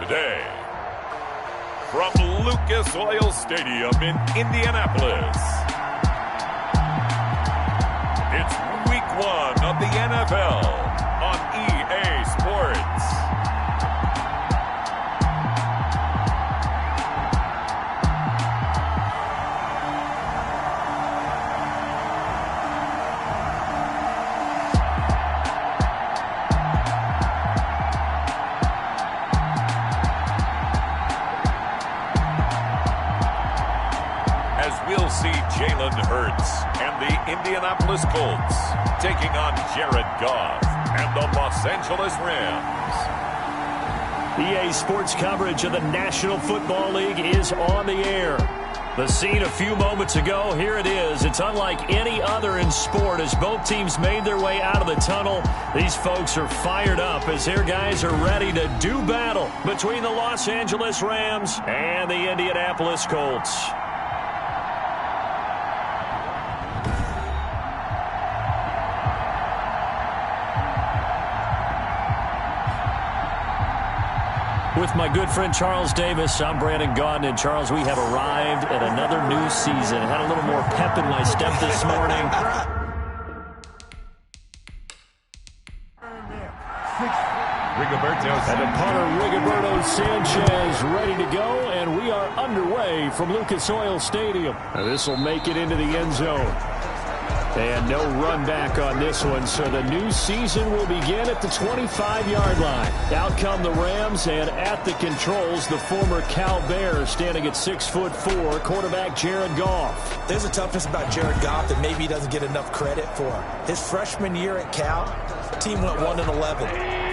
today. From Lucas Oil Stadium in Indianapolis, it's Week 1 of the NFL on EA Sports. We'll see Jalen Hurts and the Indianapolis Colts taking on Jared Goff and the Los Angeles Rams. EA Sports coverage of the National Football League is on the air. The scene a few moments ago, here it is. It's unlike any other in sport as both teams made their way out of the tunnel. These folks are fired up as their guys are ready to do battle between the Los Angeles Rams and the Indianapolis Colts. With my good friend Charles Davis, I'm Brandon Gaudin. And Charles, we have arrived at another new season. Had a little more pep in my step this morning. And the punter, Rigoberto Sanchez, ready to go. And we are underway from Lucas Oil Stadium. This will make it into the end zone. And no run back on this one, so the new season will begin at the 25-yard line. Out come the Rams, and at the controls, the former Cal Bear standing at 6'4", quarterback Jared Goff. There's a toughness about Jared Goff that maybe he doesn't get enough credit for. His freshman year at Cal, the team went 1-11.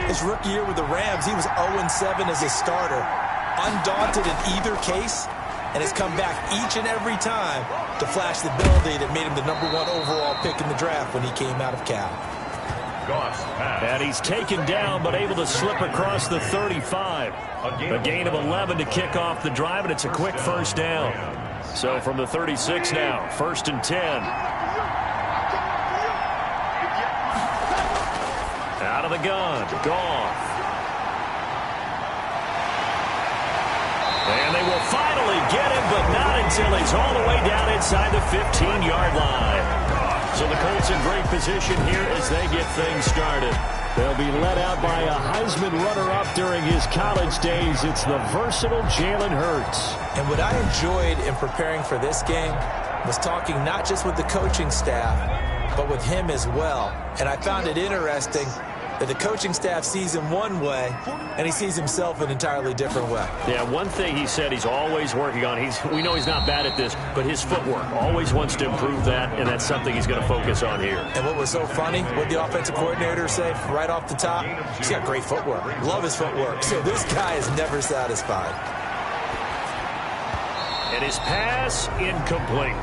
His rookie year with the Rams, he was 0-7 as a starter. Undaunted in either case, and has come back each and every time to flash the ability that made him the #1 overall pick in the draft when he came out of Cal. And he's taken down but able to slip across the 35. A gain of 11 to kick off the drive, and it's a quick first down. So from the 36 now, 1st and 10. Out of the gun, Goff. And they will finally get him, but not until he's all the way down inside the 15-yard line. So the Colts in great position here as they get things started. They'll be led out by a Heisman runner-up during his college days. It's the versatile Jalen Hurts. And what I enjoyed in preparing for this game was talking not just with the coaching staff, but with him as well. And I found it interesting that the coaching staff sees him one way, and he sees himself an entirely different way. Yeah, one thing he said he's always working on, we know he's not bad at this, but his footwork, always wants to improve that, and that's something he's going to focus on here. And what was so funny, what the offensive coordinator say right off the top, he's got great footwork. Love his footwork. So this guy is never satisfied. And his pass incomplete.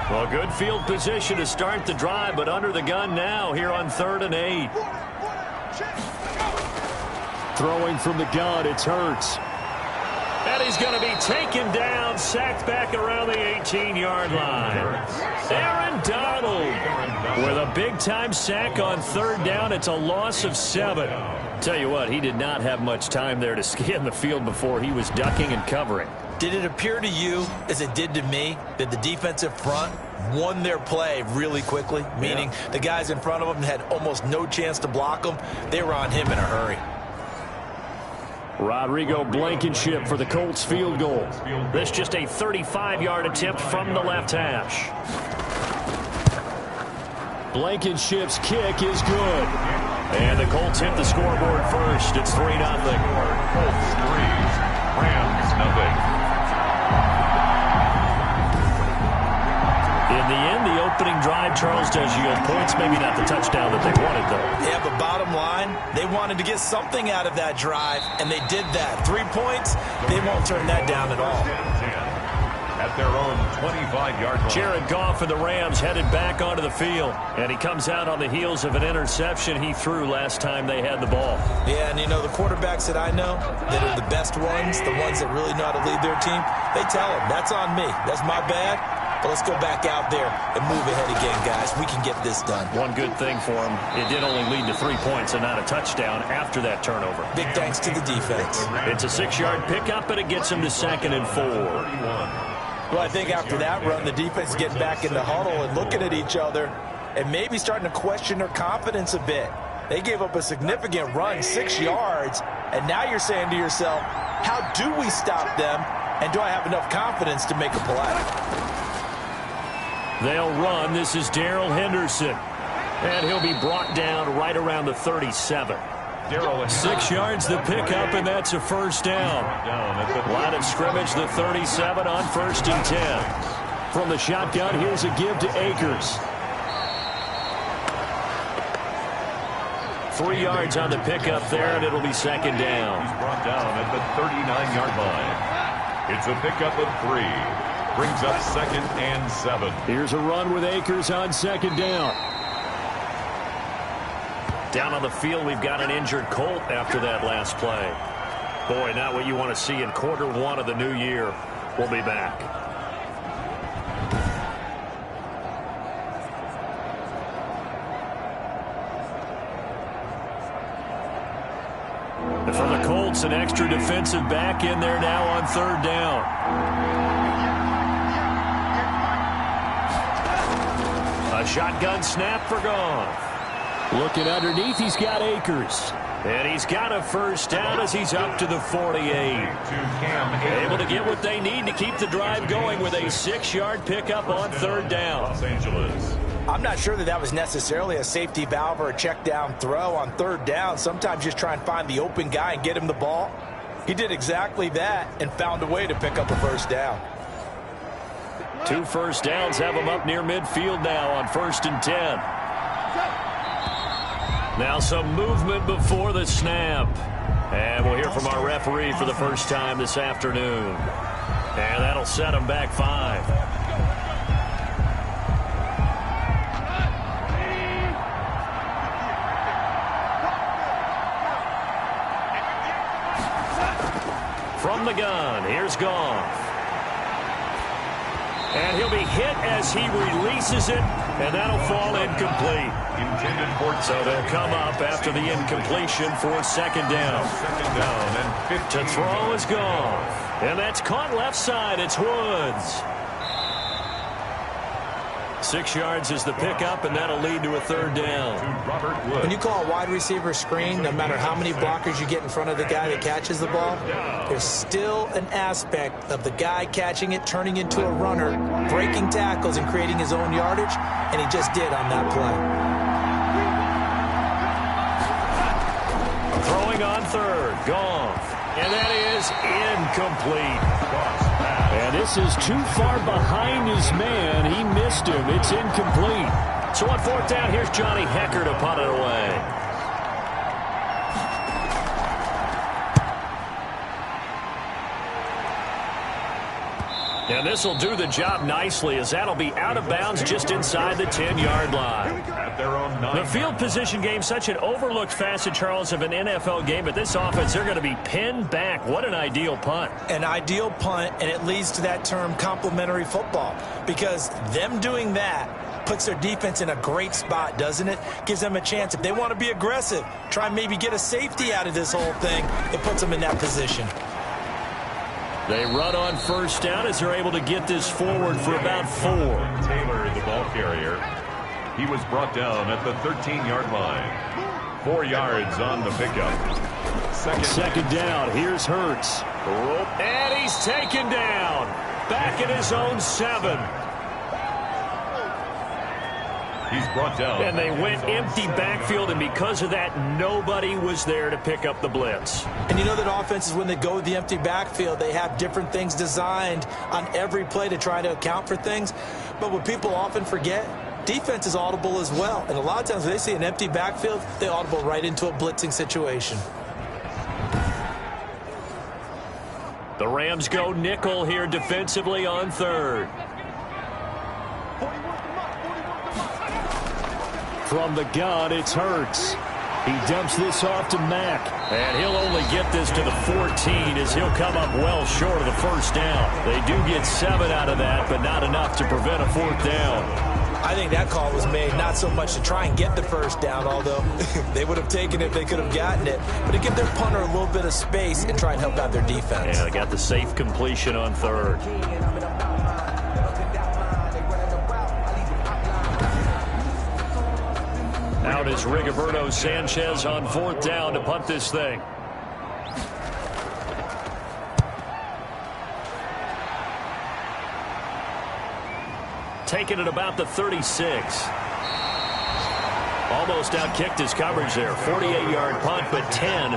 Well, good field position to start the drive, but under the gun now here on 3rd and 8. Throwing from the gun, it's Hurts. And he's going to be taken down, sacked back around the 18-yard line. Aaron Donald with a big-time sack on 3rd down. It's a loss of 7. Tell you what, he did not have much time there to scan the field before he was ducking and covering. Did it appear to you, as it did to me, that the defensive front won their play really quickly? Meaning the guys in front of them had almost no chance to block them. They were on him in a hurry. Rodrigo Blankenship for the Colts field goal. This just a 35-yard attempt from the left hash. Blankenship's kick is good. And the Colts hit the scoreboard first. It's 3-0. Colts 3, Rams 0. In the end, the opening drive, Charles, does yield points. Maybe not the touchdown that they wanted, though. Yeah, but bottom line, they wanted to get something out of that drive, and they did that. 3 points, they won't turn that down at all. At their own 25-yard line. Jared Goff and the Rams headed back onto the field, and he comes out on the heels of an interception he threw last time they had the ball. Yeah, and you know, the quarterbacks that I know that are the best ones, the ones that really know how to lead their team, they tell them, that's on me. That's my bad. But let's go back out there and move ahead again, guys. We can get this done. One good thing for him, it did only lead to 3 points and not a touchdown after that turnover. Big thanks to the defense. It's a 6-yard pickup, and it gets him to 2nd and 4. Well, I think after that run, the defense is getting back in the huddle and looking at each other and maybe starting to question their confidence a bit. They gave up a significant run, 6 yards, and now you're saying to yourself, how do we stop them, and do I have enough confidence to make a play? They'll run. This is Darrell Henderson, and he'll be brought down right around the 37. 6 yards the pickup, and that's a first down. Line of scrimmage, the 37 on 1st and 10. From the shotgun, here's a give to Akers. 3 yards on the pickup there, and it'll be 2nd down. He's brought down at the 39-yard line. It's a pickup of 3. Brings up 2nd and 7. Here's a run with Akers on 2nd down. Down on the field, we've got an injured Colt after that last play. Boy, not what you want to see in quarter 1 of the new year. We'll be back. And for the Colts, an extra defensive back in there now on 3rd down. A shotgun snap for Goff. Looking underneath, he's got Akers. And he's got a first down as he's up to the 48. Able to get what they need to keep the drive going with a 6-yard pickup on 3rd down. Los Angeles. I'm not sure that was necessarily a safety valve or a check down throw on 3rd down. Sometimes just try and find the open guy and get him the ball. He did exactly that and found a way to pick up a first down. 2 first downs have him up near midfield now on 1st and 10. Now some movement before the snap. And we'll hear from our referee for the first time this afternoon. And that'll set him back 5. From the gun, here's Goff. And he'll be hit as he releases it, and that'll fall incomplete. So they'll come up after the incompletion for 2nd down. 2nd down and 15. To throw is Goff. And that's caught left side. It's Woods. 6 yards is the pickup, and that'll lead to a 3rd down. When you call a wide receiver screen, no matter how many blockers you get in front of the guy that catches the ball, there's still an aspect of the guy catching it, turning into a runner, breaking tackles and creating his own yardage, and he just did on that play. Throwing on 3rd, Goff. And that is incomplete. And this is too far behind his man. He missed him. It's incomplete. So on 4th down, here's Johnny Hecker to punt it away. And this will do the job nicely, as that'll be out of bounds just inside the 10-yard line. The field position game, such an overlooked facet, Charles, of an NFL game. But this offense, they're going to be pinned back. What an ideal punt. An ideal punt, and it leads to that term complementary football. Because them doing that puts their defense in a great spot, doesn't it? Gives them a chance. If they want to be aggressive, try and maybe get a safety out of this whole thing, it puts them in that position. They run on 1st down as they're able to get this forward for about 4. Taylor, the ball carrier. He was brought down at the 13-yard line. 4 yards on the pickup. Second down. Here's Hurts. And he's taken down. Back at his own 7. He's brought down. And they went empty backfield, and because of that, nobody was there to pick up the blitz. And you know that offenses, when they go with the empty backfield, they have different things designed on every play to try to account for things. But what people often forget, defense is audible as well. And a lot of times when they see an empty backfield, they audible right into a blitzing situation. The Rams go nickel here defensively on 3rd. From the gun, it's Hurts. He dumps this off to Mack. And he'll only get this to the 14 as he'll come up well short of the first down. They do get 7 out of that, but not enough to prevent a 4th down. I think that call was made not so much to try and get the first down, although they would have taken it if they could have gotten it, but to give their punter a little bit of space and try and help out their defense. Yeah, they got the safe completion on 3rd. Out is Rigoberto Sanchez on 4th down to punt this thing. Taking it about the 36. Almost outkicked his coverage there. 48-yard punt, but 10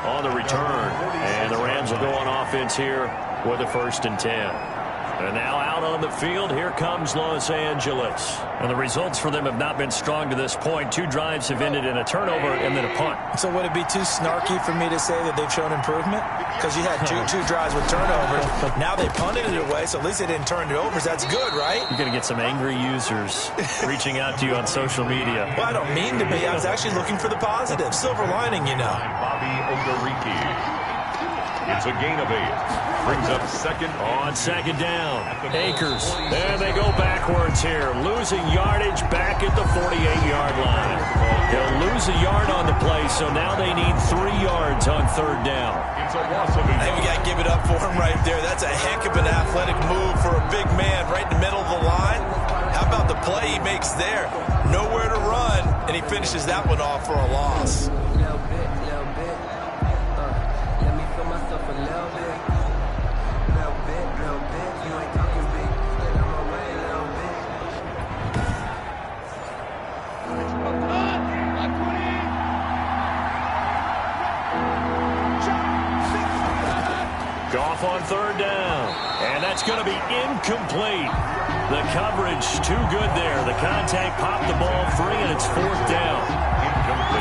on the return. And the Rams will go on offense here with a 1st and 10. And now out on the field, here comes Los Angeles. And the results for them have not been strong to this point. 2 drives have ended in a turnover and then a punt. So would it be too snarky for me to say that they've shown improvement? Because you had two drives with turnovers. Now they punted it away, so at least they didn't turn it over. So that's good, right? You're going to get some angry users reaching out to you on social media. Well, I don't mean to be. I was actually looking for the positive. Silver lining, you know. Bobby Okereke. It's a gain of 8. Brings up 2nd on 2nd down. Akers. And they go backwards here. Losing yardage back at the 48-yard line. They'll lose a yard on the play, so now they need 3 yards on 3rd down. It's a loss of 8. Hey, we got to give it up for him right there. That's a heck of an athletic move for a big man right in the middle of the line. How about the play he makes there? Nowhere to run, and he finishes that one off for a loss. Goff on 3rd down. And that's going to be incomplete. The coverage too good there. The contact popped the ball free, and it's 4th down.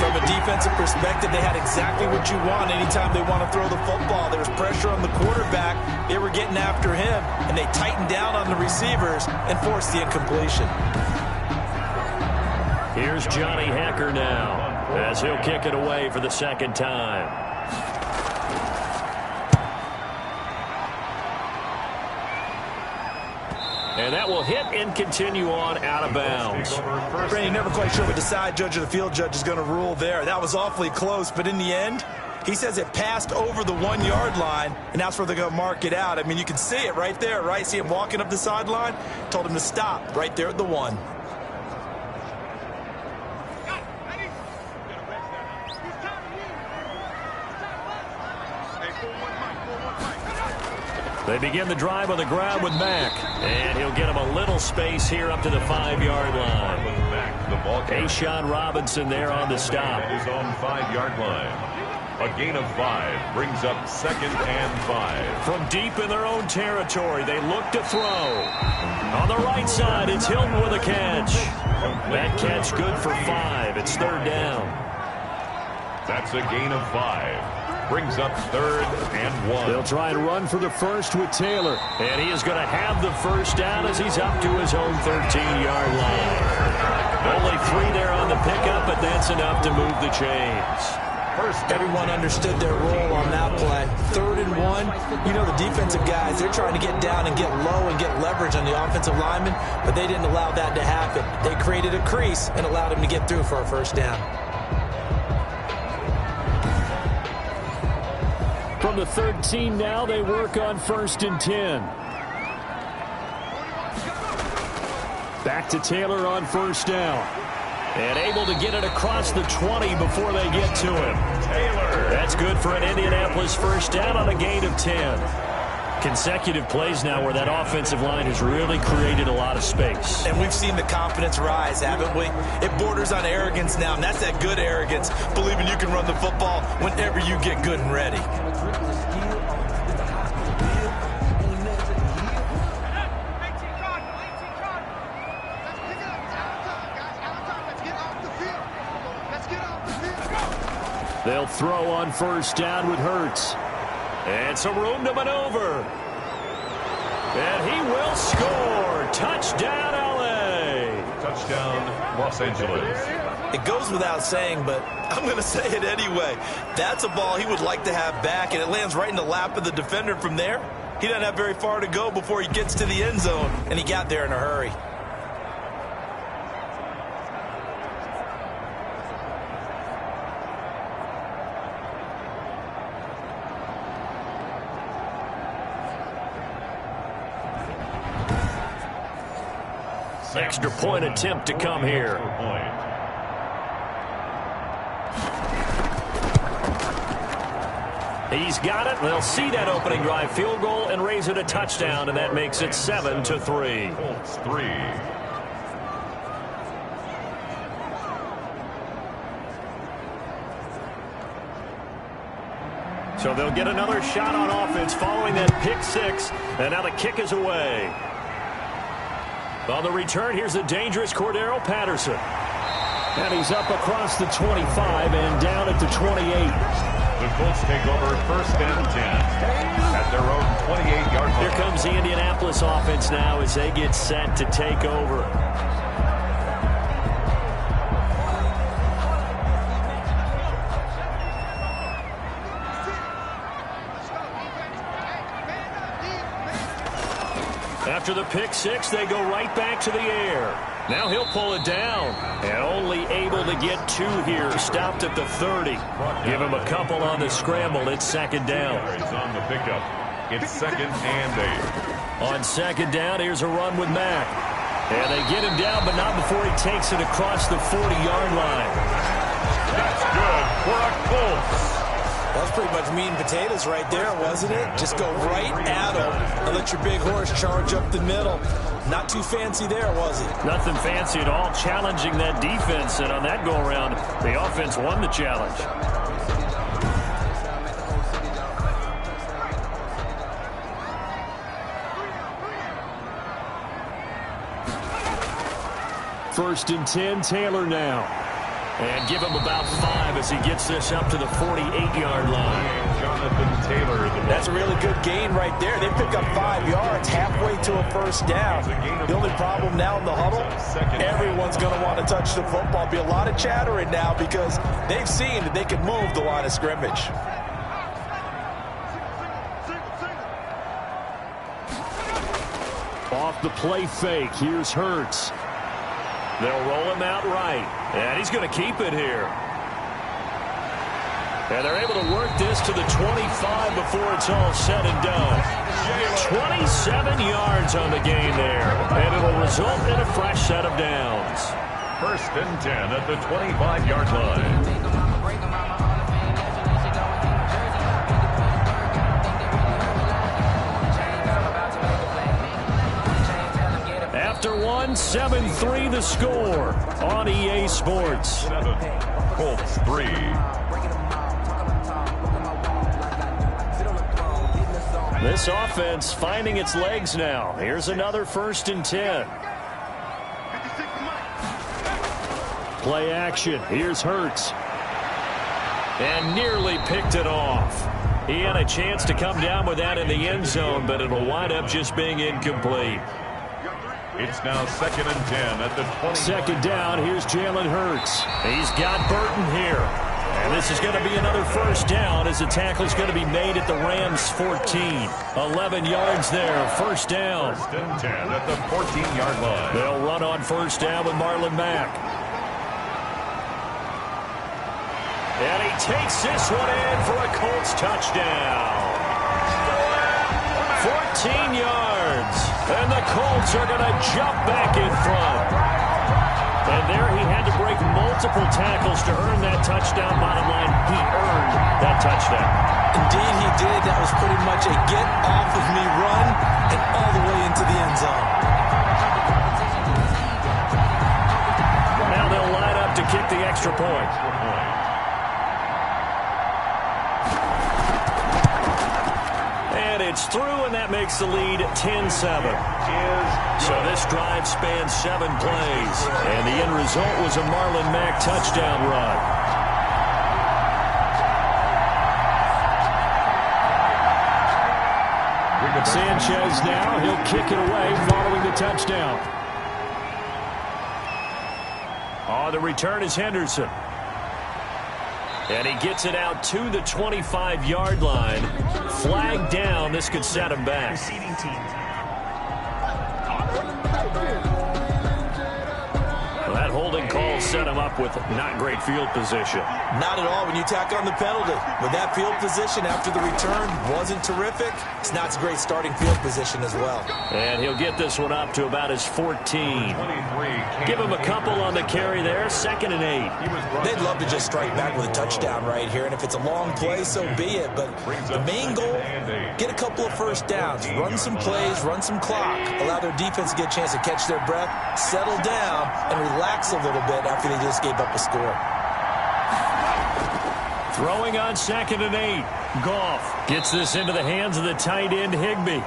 From a defensive perspective, they had exactly what you want anytime they want to throw the football. There was pressure on the quarterback. They were getting after him, and they tightened down on the receivers and forced the incompletion. Here's Johnny Hacker now as he'll kick it away for the 2nd time. And that will hit and continue on out of bounds. Brady, never quite sure what the side judge or the field judge is going to rule there. That was awfully close, but in the end, he says it passed over the 1-yard line, and that's where they're going to mark it out. I mean, you can see it right there, right? See him walking up the sideline? Told him to stop right there at the 1. They begin the drive on the ground with Mack. And he'll get him a little space here up to the 5-yard line. A'Shawn Robinson there on the stop. His own 5-yard line. A gain of 5 brings up 2nd and 5. From deep in their own territory, they look to throw. On the right side, it's Hilton with a catch. That catch good for 5. It's 3rd down. That's a gain of 5. Brings up 3rd and 1. They'll try and run for the 1st with Taylor. And he is going to have the 1st down as he's up to his own 13-yard line. Only 3 there on the pickup, but that's enough to move the chains. Everyone understood their role on that play. 3rd and 1. You know, the defensive guys, they're trying to get down and get low and get leverage on the offensive linemen, but they didn't allow that to happen. They created a crease and allowed him to get through for a 1st down. From the 13 now, they work on 1st and 10. Back to Taylor on 1st down. And able to get it across the 20 before they get to him. Taylor. That's good for an Indianapolis 1st down on a gain of 10. Consecutive plays now where that offensive line has really created a lot of space. And we've seen the confidence rise, haven't we? It borders on arrogance now, and that's that good arrogance, believing you can run the football whenever you get good and ready. They'll throw on 1st down with Hurts. And some room to maneuver. And he will score. Touchdown, L.A. Touchdown, Los Angeles. It goes without saying, but I'm going to say it anyway. That's a ball he would like to have back, and it lands right in the lap of the defender from there. He doesn't have very far to go before he gets to the end zone, and he got there in a hurry. Extra point attempt to come here. He's got it. They'll see that opening drive field goal and raise it a touchdown, and that makes it 7-3. Colts 3. So they'll get another shot on offense following that pick six, and now the kick is away. On the return, here's the dangerous Cordero Patterson. And he's up across the 25 and down at the 28. The Colts take over 1st and 10 at their own 28-yard line. Here comes the Indianapolis offense now as they get set to take over. After the pick six, they go right back to the air. Now he'll pull it down, and only able to get 2 here. Stopped at the 30. Give him a couple on the scramble. It's 2nd down. He's on the pickup. It's 2nd and 8. On 2nd down, here's a run with Mack. And they get him down, but not before he takes it across the 40-yard line. That's good for a Colts. That was pretty much meat and potatoes right there, wasn't it? Just go right at him and let your big horse charge up the middle. Not too fancy there, was it? Nothing fancy at all, challenging that defense. And on that go-around, the offense won the challenge. First and 10, Taylor now. And give him about 5 as he gets this up to the 48-yard line. Jonathan Taylor. That's a really good gain right there. They pick up 5 yards halfway to a 1st down. The only problem now in the huddle, everyone's going to want to touch the football. Be a lot of chattering now because they've seen that they can move the line of scrimmage. Off the play fake, here's Hurts. They'll roll him out right, and he's going to keep it here. And they're able to work this to the 25 before it's all said and done. 27 yards on the game there, and it'll result in a fresh set of downs. 1st and 10 at the 25-yard line. After 7-3 the score on EA Sports. 7, Colts 3. This offense finding its legs now. Here's another 1st and 10. Play action. Here's Hurts. And nearly picked it off. He had a chance to come down with that in the end zone, but it'll wind up just being incomplete. It's now 2nd and 10 at the 20. 2nd down, here's Jalen Hurts. He's got Burton here. And this is going to be another 1st down as the tackle's going to be made at the Rams' 14. 11 yards there, 1st down. 1st and 10 at the 14-yard line. They'll run on 1st down with Marlon Mack. And he takes this one in for a Colts touchdown. 14 yards. And the Colts are going to jump back in front. And there he had to break multiple tackles to earn that touchdown. Bottom line, he earned that touchdown. Indeed he did. That was pretty much a get off of me run and all the way into the end zone. Now they'll line up to kick the extra point. And it's through, and that makes the lead 10-7. So this drive spans 7 plays, and the end result was a Marlon Mack touchdown run. Sanchez now, he'll kick it away following the touchdown. On the return is Henderson. And he gets it out to the 25-yard line. Flag down. This could set him back. Receiving team. Well, that holding call set him up with not great field position. Not at all when you tack on the penalty. With that field position after the return wasn't terrific, it's not a great starting field position as well. And he'll get this one up to about his 14. Give him a couple on the carry there. 2nd and 8. They'd love to just strike back with a touchdown right here, and if it's a long play, so be it. But the main goal, get a couple of first downs, run some plays, run some clock, allow their defense to get a chance to catch their breath, settle down, and relax a little bit after they just gave up a score. Throwing on 2nd and 8. Goff gets this into the hands of the tight end, Higbee.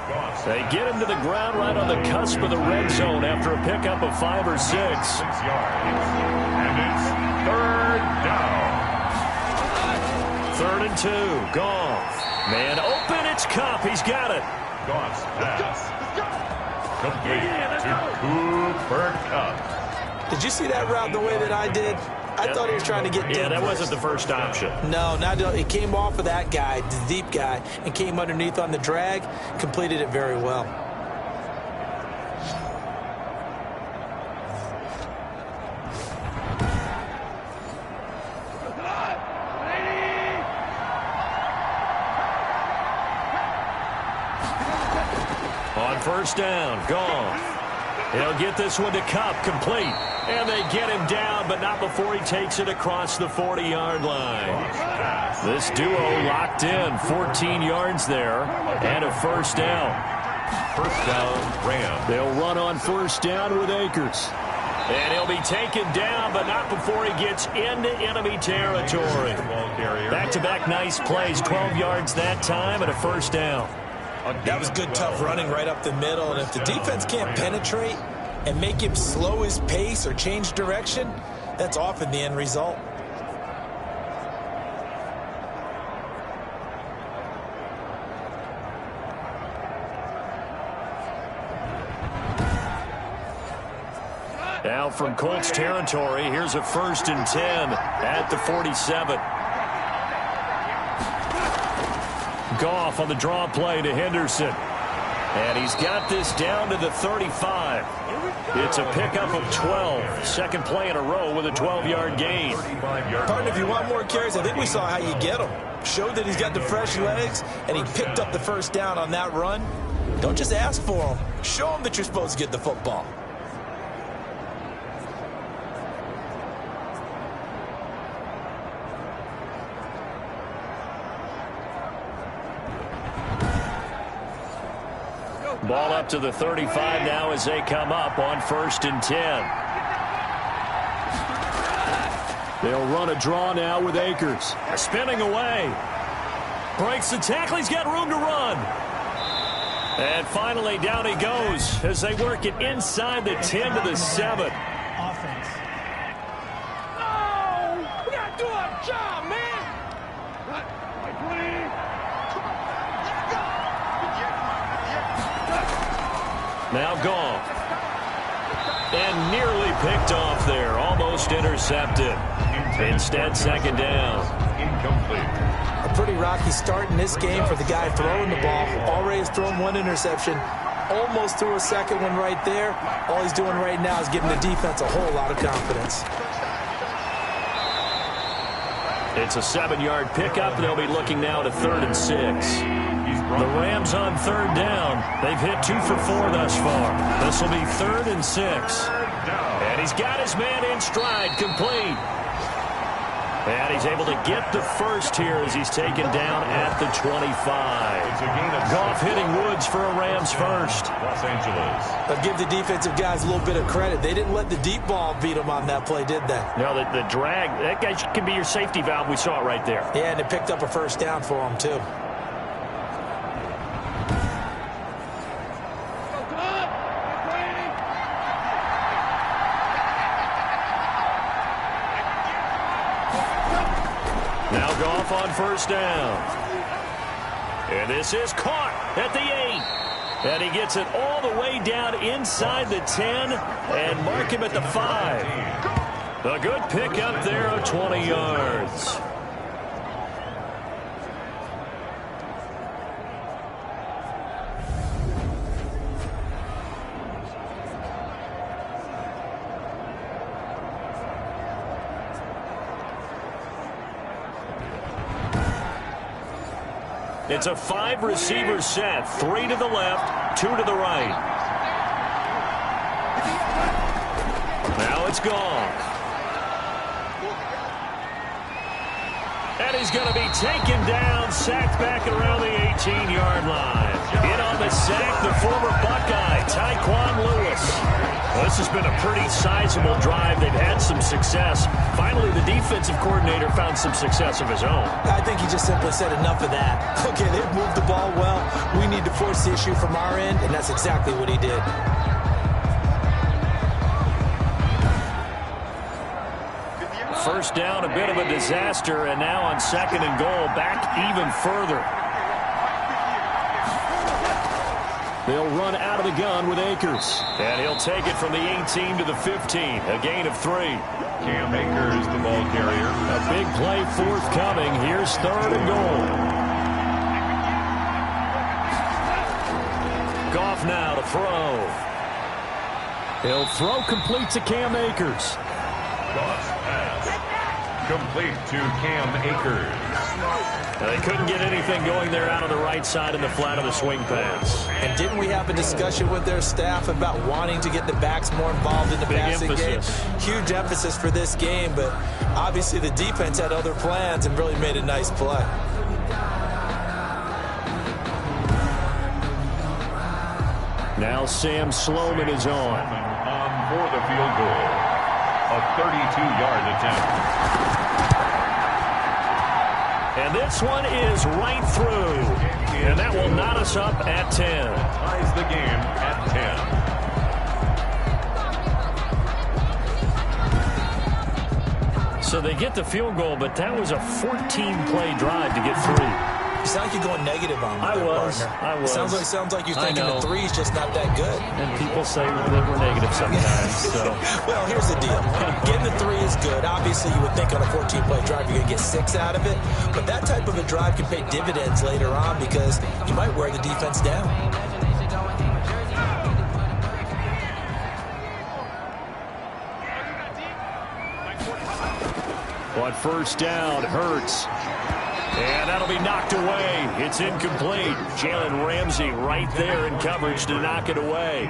They get him to the ground right on the cusp of the red zone after a pickup of 5 or 6. 6 yards. And it's 3rd down. 3rd and 2. Goff. Man open. It's Kupp. He's got it. Goff's pass. Complete to Cooper Kupp. Did you see that route the way that I did? I thought he was trying to get deep. Yeah, that wasn't the first option. No, not at all. It came off of that guy, the deep guy, and came underneath on the drag, completed it very well. On 1st down, Goff. He'll get this one to Kupp, complete. And they get him down, but not before he takes it across the 40-yard line. This duo locked in, 14 yards there, and a 1st down. 1st down, Rams. They'll run on 1st down with Akers. And he'll be taken down, but not before he gets into enemy territory. Back-to-back nice plays, 12 yards that time, and a 1st down. That was good, tough running right up the middle, and if the defense can't penetrate and make him slow his pace or change direction, that's often the end result. Now from Colts territory, here's a 1st and 10 at the 47. Goff on the draw play to Henderson. And he's got this down to the 35. It's a pickup of 12. 2nd play in a row with a 12-yard gain. Partner, if you want more carries, I think we saw how you get them. Showed that he's got the fresh legs, and he picked up the 1st down on that run. Don't just ask for them. Show them that you're supposed to get the football. Ball up to the 35 now as they come up on 1st and 10. They'll run a draw now with Akers. Spinning away. Breaks the tackle. He's got room to run. And finally down he goes as they work it inside the 10 to the 7. Offense. No! We gotta do our job, man! Now Goff. And nearly picked off there. Almost intercepted. Instead, 2nd down. Incomplete. A pretty rocky start in this game for the guy throwing the ball. Already has thrown 1 interception. Almost threw a 2nd one right there. All he's doing right now is giving the defense a whole lot of confidence. It's a 7-yard pickup. They'll be looking now to 3rd and 6. The Rams on 3rd down. They've hit 2 for 4 thus far. This will be 3rd and 6. And he's got his man in stride, complete. And he's able to get the 1st here as he's taken down at the 25. Goff hitting Woods for a Rams 1st. Los Angeles. But give the defensive guys a little bit of credit. They didn't let the deep ball beat them on that play, did they? No, the drag, that guy can be your safety valve. We saw it right there. Yeah, and it picked up a 1st down for them, too. Now Goff on 1st down. And this is caught at the 8. And he gets it all the way down inside the 10 and mark him at the 5. A good pick up there of 20 yards. It's a 5-receiver set. 3 to the left, 2 to the right. Now it's gone. And he's going to be taken down, sacked back around the 18-yard line. In on the sack, the former Buckeye, Tyquan Lewis. Well, this has been a pretty sizable drive. They've had some success. Finally, the defensive coordinator found some success of his own. I think he just simply said enough of that. Okay, they've moved the ball well. We need to force the issue from our end, and that's exactly what he did. First down, a bit of a disaster, and now on 2nd and goal, back even further. They'll run out of the gun with Akers. And he'll take it from the 18 to the 15. A gain of 3. Cam Akers, the ball carrier. A big play forthcoming. Here's 3rd and goal. Goff now to throw. He'll throw complete to Cam Akers. Goff's pass complete to Cam Akers. Now, they couldn't get anything going there out on the right side in the flat of the swing pass. And didn't we have a discussion with their staff about wanting to get the backs more involved in the passing game? Huge emphasis for this game, but obviously the defense had other plans and really made a nice play. Now Sam Sloman is on. For the field goal. A 32-yard attempt. And this one is right through. And that will knot us up at 10. Ties the game at 10. So they get the field goal, but that was a 14-play drive to get 3. You sound like you're going negative on me. I was. Sounds like you're thinking the 3's just not that good. And people say that we're negative sometimes. So. Well, here's the deal. Getting the 3 is good. Obviously, you would think on a 14-play drive you're going to get 6 out of it. But that type of a drive can pay dividends later on because you might wear the defense down. On first down, Hurts. And that'll be knocked away. It's incomplete. Jalen Ramsey right there in coverage to knock it away.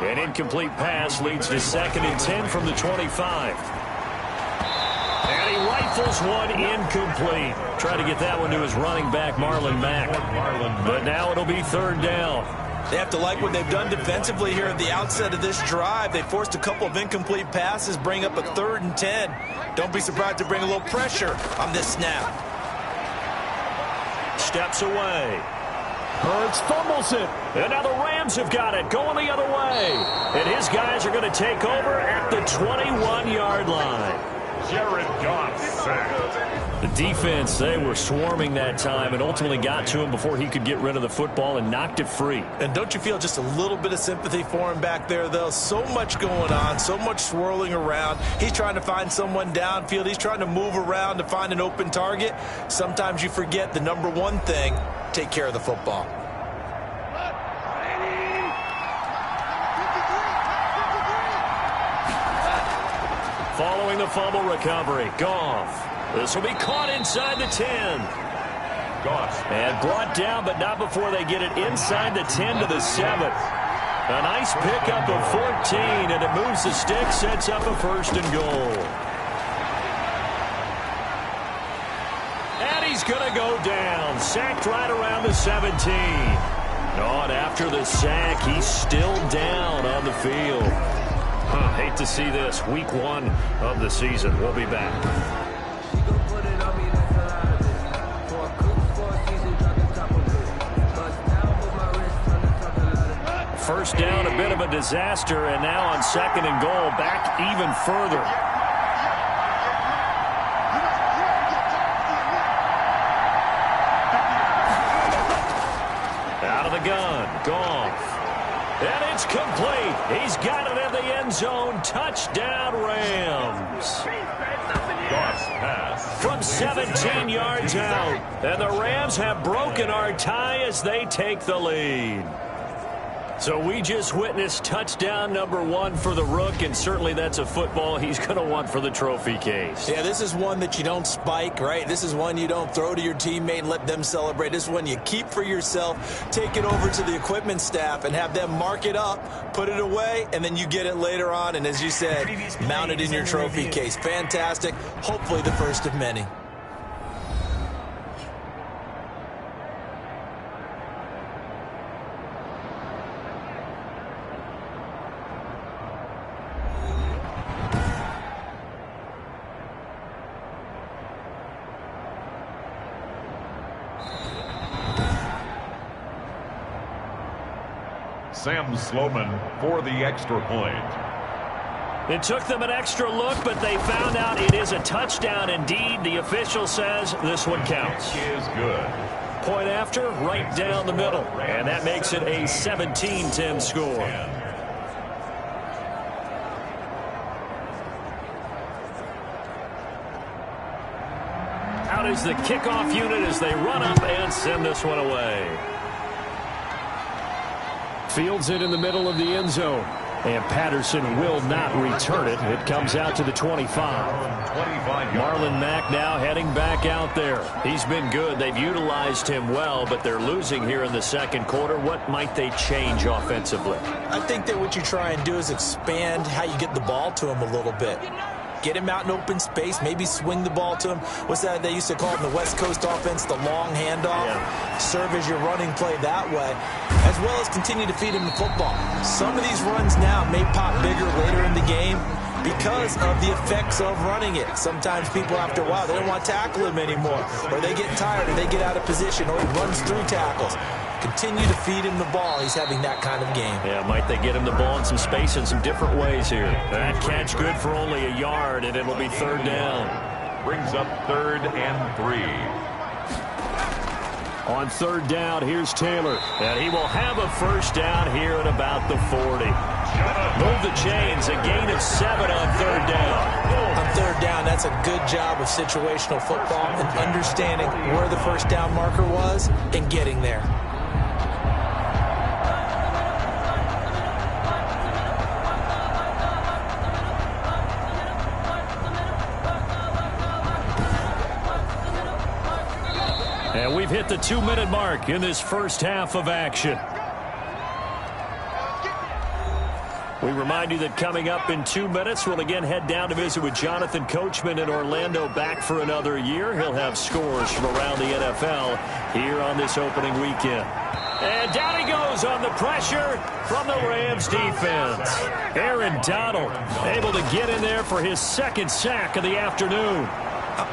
An incomplete pass leads to 2nd and 10 from the 25. And he rifles one incomplete. Try to get that one to his running back, Marlon Mack. But now it'll be 3rd down. They have to like what they've done defensively here at the outset of this drive. They forced a couple of incomplete passes, bring up a 3rd and 10. Don't be surprised to bring a little pressure on this snap. Steps away. Hurts fumbles it. And now the Rams have got it. Going the other way. And his guys are going to take over at the 21-yard line. Jared Goff sacked. The defense, they were swarming that time and ultimately got to him before he could get rid of the football and knocked it free. And don't you feel just a little bit of sympathy for him back there, though? So much going on, so much swirling around. He's trying to find someone downfield. He's trying to move around to find an open target. Sometimes you forget the number one thing, take care of the football. Following the fumble recovery, Goff. This will be caught inside the 10. Goff. And brought down, but not before they get it inside the 10 to the 7. A nice pickup of 14, and it moves the stick, sets up a 1st and goal. And he's going to go down, sacked right around the 17. And after the sack, he's still down on the field. Hate to see this. Week 1 of the season. We'll be back. First down, a bit of a disaster, and now on 2nd and goal, back even further. Out of the gun, Goff. And it's complete. He's got it in the end zone. Touchdown, Rams. Goff's pass. From 17 yards out. And the Rams have broken our tie as they take the lead. So we just witnessed touchdown number 1 for the Rook, and certainly that's a football he's going to want for the trophy case. Yeah, this is one that you don't spike, right? This is one you don't throw to your teammate and let them celebrate. This is one you keep for yourself, take it over to the equipment staff and have them mark it up, put it away, and then you get it later on. And as you said, mount it in your trophy case. Fantastic. Hopefully the first of many. Sam Sloman for the extra point. It took them an extra look, but they found out it is a touchdown indeed. The official says this one counts. Is good. Point after, right down the middle. And that makes it a 17-10 score. Out is the kickoff unit as they run up and send this one away. Fields it in the middle of the end zone. And Patterson will not return it. It comes out to the 25. Marlon Mack now heading back out there. He's been good. They've utilized him well, but they're losing here in the second quarter. What might they change offensively? I think that what you try and do is expand how you get the ball to him a little bit. Get him out in open space, maybe swing the ball to him. What's that they used to call it in the West Coast offense, the long handoff? Yeah. Serve as your running play that way, as well as continue to feed him the football. Some of these runs now may pop bigger later in the game because of the effects of running it. Sometimes people, after a while, they don't want to tackle him anymore, or they get tired, or they get out of position, or he runs through tackles. Continue to feed him the ball. He's having that kind of game. Yeah, might they get him the ball in some space in some different ways here. That catch good for only a yard, and it'll be third down. Brings up 3rd and 3. On third down, here's Taylor. And he will have a first down here at about the 40. Move the chains, a gain of 7 on third down. On third down, that's a good job of situational football and understanding where the first down marker was and getting there. And we've hit the 2-minute mark in this first half of action. We remind you that coming up in 2 minutes, we'll again head down to visit with Jonathan Coachman in Orlando, back for another year. He'll have scores from around the NFL here on this opening weekend. And down he goes on the pressure from the Rams defense. Aaron Donald able to get in there for his second sack of the afternoon.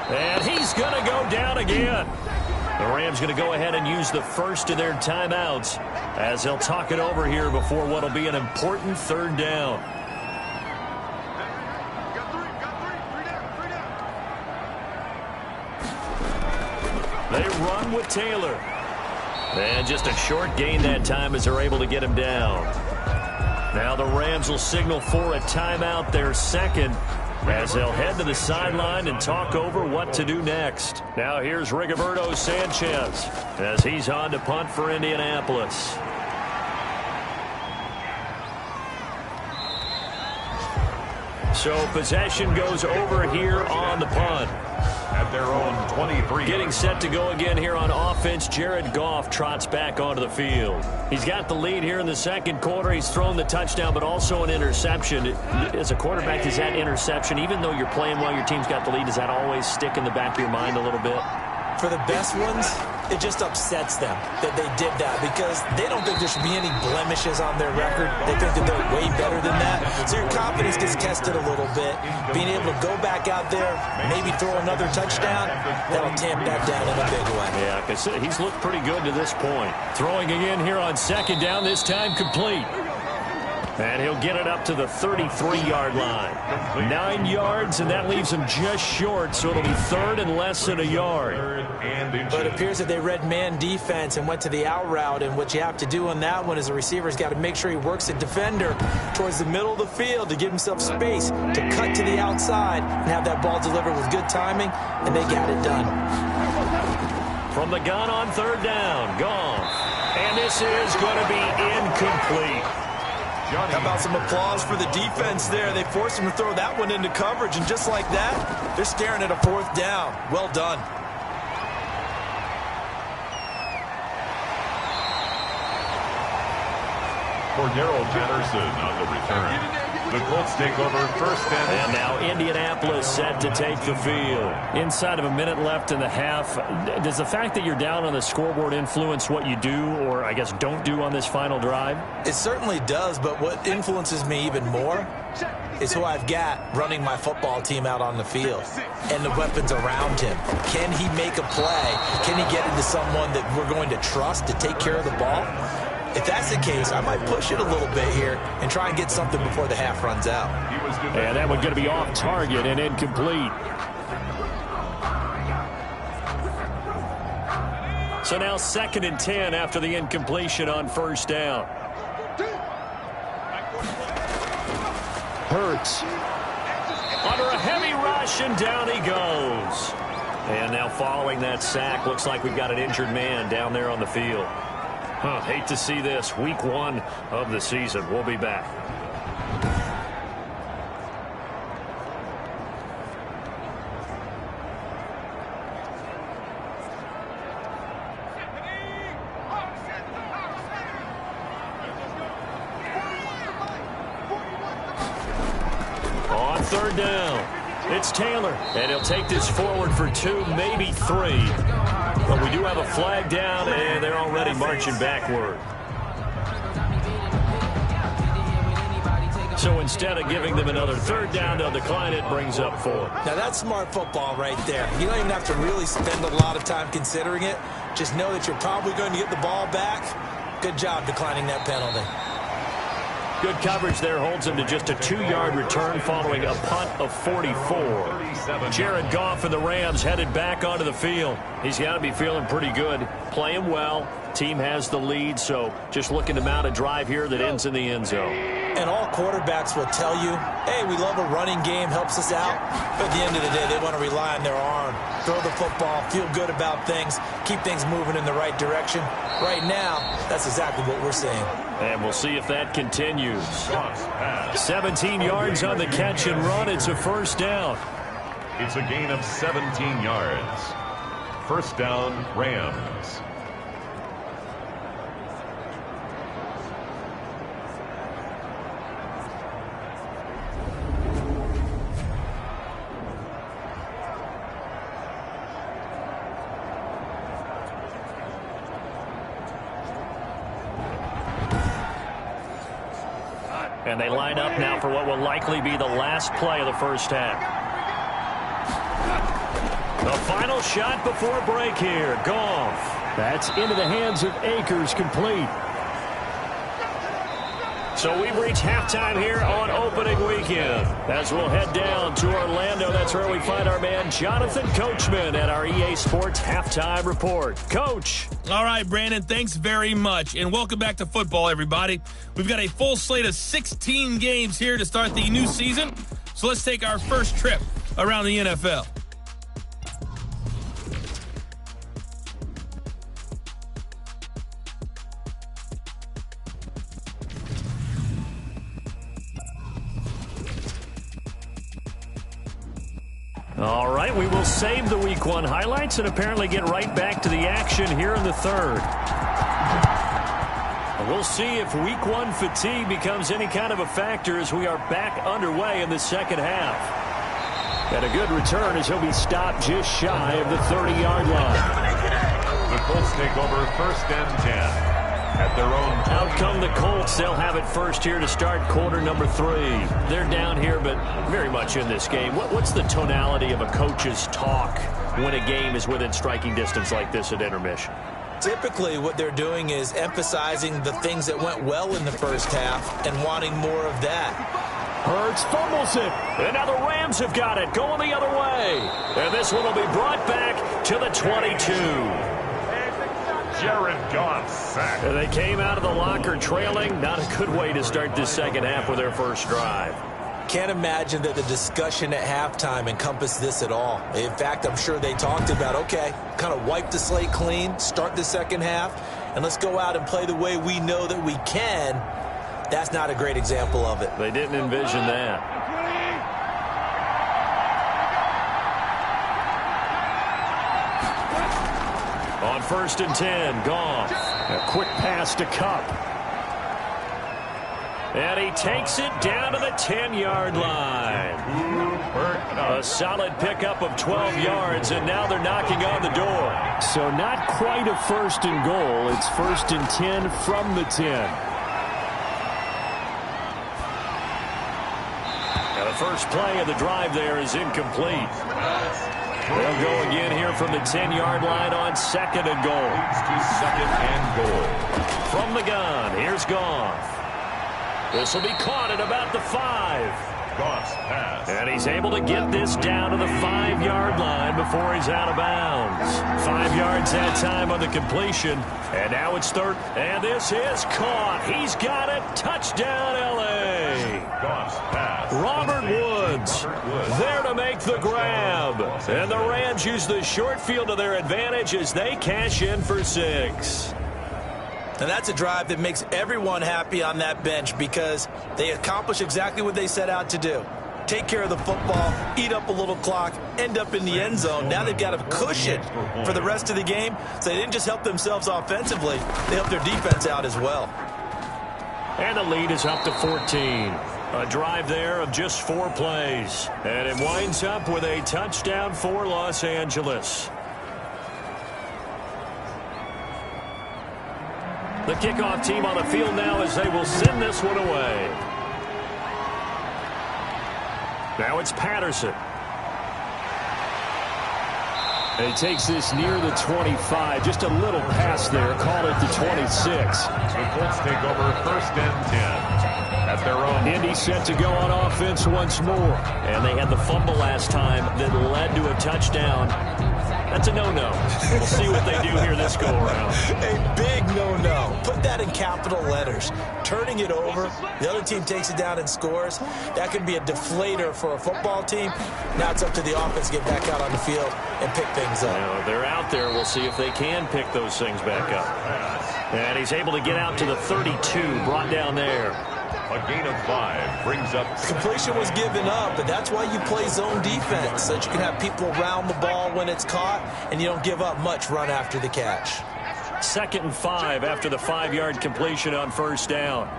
And he's going to go down again. The Rams going to go ahead and use the first of their timeouts as they'll talk it over here before what will be an important third down. They run with Taylor. And just a short gain that time as they're able to get him down. Now the Rams will signal for a timeout, their second, as they'll head to the sideline and talk over what to do next. Now here's Rigoberto Sanchez as he's on to punt for Indianapolis. So possession goes over here on the punt. At their own 23. Getting set to go again here on offense, Jared Goff trots back onto the field. He's got the lead here in the second quarter. He's thrown the touchdown, but also an interception. As a quarterback, is that interception, even though you're playing well, your team's got the lead, does that always stick in the back of your mind a little bit? For the best ones, it just upsets them that they did that because they don't think there should be any blemishes on their record. They think that they're way better than that. So your confidence gets tested a little bit. Being able to go back out there, maybe throw another touchdown, that'll tamp that down in a big way. Yeah, because he's looked pretty good to this point. Throwing again here on second down, this time complete. And he'll get it up to the 33-yard line. 9 yards, and that leaves him just short, so it'll be third and less than a yard. But it appears that they read man defense and went to the out route, and what you have to do on that one is the receiver's got to make sure he works the defender towards the middle of the field to give himself space to cut to the outside and have that ball delivered with good timing, and they got it done. From the gun on third down, Goff. And this is going to be incomplete. How about some applause for the defense there? They forced him to throw that one into coverage, and just like that, they're staring at a fourth down. Well done. Cordero Patterson on the return. The Colts take over first and now Indianapolis set to take the field. Inside of a minute left in the half, does the fact that you're down on the scoreboard influence what you do, or I guess don't do on this final drive? It certainly does, but what influences me even more is who I've got running my football team out on the field and the weapons around him. Can he make a play? Can he get into someone that we're going to trust to take care of the ball? If that's the case, I might push it a little bit here and try and get something before the half runs out. And that one's going to be off target and incomplete. So now 2nd and 10 after the incompletion on first down. Hurts. Under a heavy rush, and down he goes. And now following that sack, looks like we've got an injured man down there on the field. Hate to see this. Week 1 of the season. We'll be back. On third down, it's Taylor, and he'll take this forward for 2, maybe 3. But we do have a flag down, and they're already marching backward. So instead of giving them another third down, they'll decline it, brings up 4. Now that's smart football right there. You don't even have to really spend a lot of time considering it. Just know that you're probably going to get the ball back. Good job declining that penalty. Good coverage there holds him to just a 2-yard return following a punt of 44. Jared Goff and the Rams headed back onto the field. He's got to be feeling pretty good, playing well. Team has the lead, so just looking to mount a drive here that ends in the end zone. And all quarterbacks will tell you, hey, we love a running game, helps us out. But at the end of the day, they want to rely on their arm, throw the football, feel good about things, keep things moving in the right direction. Right now, that's exactly what we're seeing. And we'll see if that continues. 17 yards on the catch and run. It's a first down. It's a gain of 17 yards. First down, Rams. And they line up now for what will likely be the last play of the first half. The final shot before break here. Goff. That's into the hands of Akers, complete. So we've reached halftime here on opening weekend. As we'll head down to Orlando, that's where we find our man Jonathan Coachman at our EA Sports Halftime Report. Coach. All right, Brandon, thanks very much. And welcome back to football, everybody. We've got a full slate of 16 games here to start the new season. So let's take our first trip around the NFL. All right, we will save the Week 1 highlights and apparently get right back to the action here in the third. And we'll see if Week 1 fatigue becomes any kind of a factor as we are back underway in the second half. And a good return as he'll be stopped just shy of the 30-yard line. The Colts take over first and 10. At their own out come the Colts. They'll have it first here to start quarter number 3. They're down here, but very much in this game. What's the tonality of a coach's talk when a game is within striking distance like this at intermission? Typically, what they're doing is emphasizing the things that went well in the first half and wanting more of that. Hurts fumbles it. And now the Rams have got it, going the other way. And this one will be brought back to the 22. Jared Goff sacked. They came out of the locker trailing. Not a good way to start this second half with their first drive. Can't imagine that the discussion at halftime encompassed this at all. In fact, I'm sure they talked about, okay, kind of wipe the slate clean, start the second half, and let's go out and play the way we know that we can. That's not a great example of it. They didn't envision that. On 1st and 10, Goff. A quick pass to Kupp. And he takes it down to the 10-yard line. A solid pickup of 12 yards, and now they're knocking on the door. So not quite a 1st and goal. It's 1st and 10 from the 10. Now the first play of the drive there is incomplete. They'll go again here from the 10-yard line on 2nd and goal. Second and goal. From the gun, here's Goff. This will be caught at about the 5. Goff's pass. And he's able to get this down to the 5-yard line before he's out of bounds. 5 yards that time on the completion. And now it's 3rd. And this is caught. He's got it. Touchdown, L.A. Goff's pass. Robert Woods there to make the grab. And the Rams use the short field to their advantage as they cash in for 6. And that's a drive that makes everyone happy on that bench because they accomplish exactly what they set out to do. Take care of the football, eat up a little clock, end up in the end zone. Now they've got a cushion for the rest of the game. So they didn't just help themselves offensively, they helped their defense out as well. And the lead is up to 14. A drive there of just 4 plays. And it winds up with a touchdown for Los Angeles. The kickoff team on the field now as they will send this one away. Now it's Patterson. He takes this near the 25. Just a little pass there. Call it the 26. The Colts take over 1st and 10 at their own. Indy set to go on offense once more. And they had the fumble last time that led to a touchdown. That's a no-no. We'll see what they do here this go-around. A big no-no. Put that in capital letters. Turning it over, the other team takes it down and scores. That could be a deflator for a football team. Now it's up to the offense to get back out on the field and pick things up. Now, they're out there. We'll see if they can pick those things back up. And he's able to get out to the 32, brought down there. A gain of 5 brings up. Completion was given up, but that's why you play zone defense, so that you can have people around the ball when it's caught, and you don't give up much run after the catch. 2nd and 5 after the 5-yard completion on 1st down.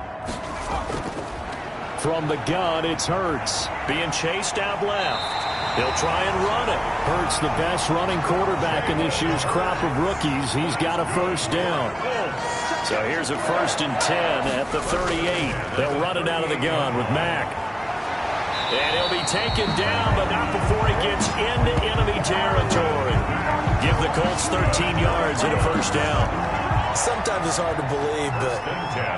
From the gun, it's Hurts. Being chased out left. He'll try and run it. Hurts, the best running quarterback in this year's crop of rookies. He's got a 1st down. So here's a 1st and 10 at the 38. They'll run it out of the gun with Mack. And he'll be taken down, but not before he gets into enemy territory. Give the Colts 13 yards and a 1st down. Sometimes it's hard to believe, but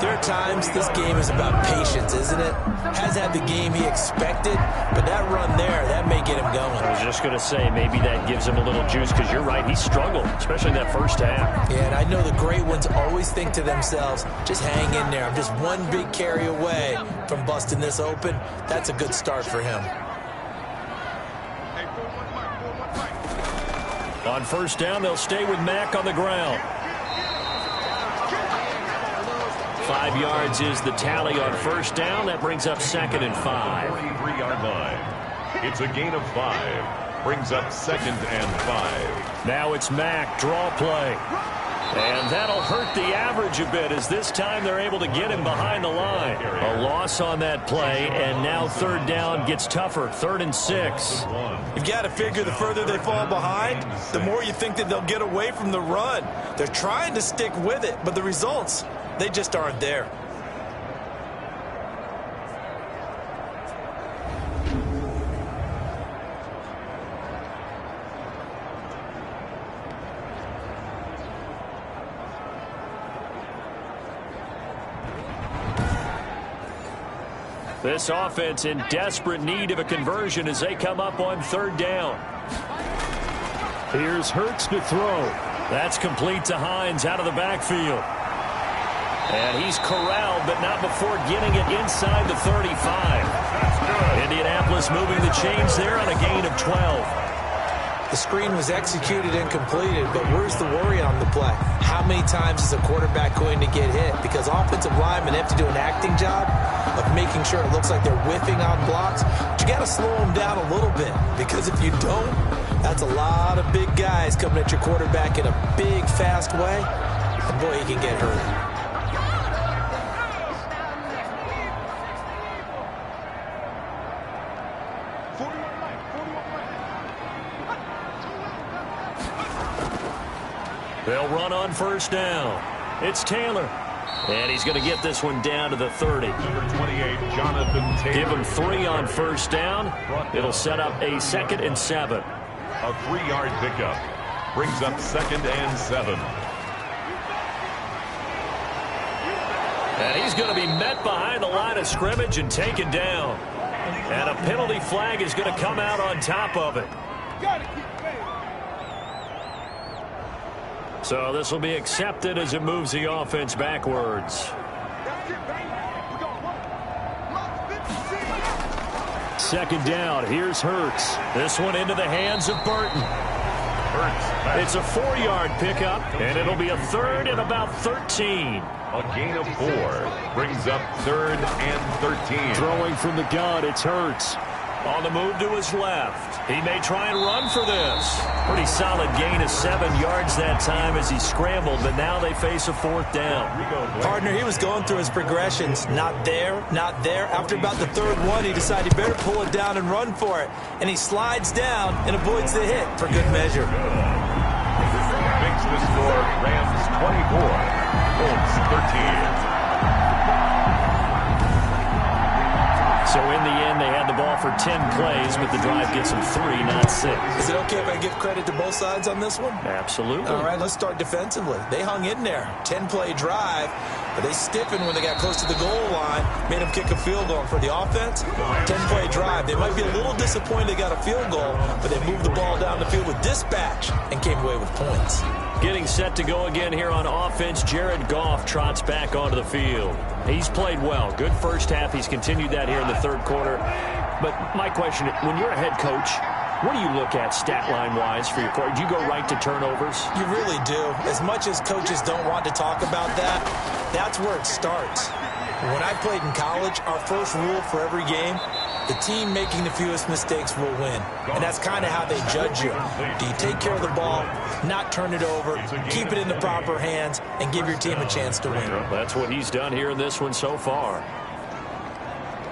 there are times this game is about patience, isn't it? Has had the game he expected, but that run there, that may get him going. I was just going to say, maybe that gives him a little juice, because you're right, he struggled, especially in that first half. Yeah, and I know the great ones always think to themselves, just hang in there. I'm just one big carry away from busting this open. That's a good start for him. On 1st down, they'll stay with Mack on the ground. 5 yards is the tally on 1st down. That brings up 2nd and 5. 43-yard line. It's a gain of 5. Brings up 2nd and 5. Now it's Mack. Draw play. And that'll hurt the average a bit as this time they're able to get him behind the line. A loss on that play, and now 3rd down gets tougher. 3rd and 6. You've got to figure the further they fall behind, the more you think that they'll get away from the run. They're trying to stick with it, but the results, they just aren't there. This offense in desperate need of a conversion as they come up on 3rd down. Here's Hurts to throw. That's complete to Hines out of the backfield. And he's corralled, but not before getting it inside the 35. Indianapolis moving the chains there on a gain of 12. The screen was executed and completed, but where's the worry on the play? How many times is a quarterback going to get hit? Because offensive linemen have to do an acting job of making sure it looks like they're whiffing on blocks. But you got to slow them down a little bit, because if you don't, that's a lot of big guys coming at your quarterback in a big, fast way. And boy, he can get hurt. They'll run on 1st down. It's Taylor. And he's going to get this one down to the 30. Number 28, Jonathan Taylor. Give him 3 on 1st down. It'll set up a 2nd and 7. A 3-yard pickup. Brings up 2nd and 7. And he's going to be met behind the line of scrimmage and taken down. And a penalty flag is going to come out on top of it. So this will be accepted as it moves the offense backwards. 2nd down. Here's Hurts. This one into the hands of Burton. It's a 4-yard pickup, and it'll be a 3rd and about 13. A gain of 4. Brings up 3rd and 13. Throwing from the gun, it's Hurts. On the move to his left. He may try and run for this. Pretty solid gain of 7 yards that time as he scrambled, but now they face a 4th down. Partner, he was going through his progressions. Not there, not there. After about the 3rd one, he decided he better pull it down and run for it. And he slides down and avoids the hit for good measure. Makes the score Rams 24, Colts 13. So in the end, they had the ball for 10 plays, but the drive gets them 3, not 6. Is it okay if I give credit to both sides on this one? Absolutely. All right, let's start defensively. They hung in there. 10-play drive, but they stiffened when they got close to the goal line, made them kick a field goal. For the offense, 10-play drive. They might be a little disappointed they got a field goal, but they moved the ball down the field with dispatch and came away with points. Getting set to go again here on offense, Jared Goff trots back onto the field. He's played well. Good first half. He's continued that here in the 3rd quarter. But my question, when you're a head coach, what do you look at stat line-wise for your quarterback? Do you go right to turnovers? You really do. As much as coaches don't want to talk about that, that's where it starts. When I played in college, our first rule for every game, the team making the fewest mistakes will win. And that's kind of how they judge you. Do you take care of the ball, not turn it over, keep it in the proper hands, and give your team a chance to win? That's what he's done here in this one so far.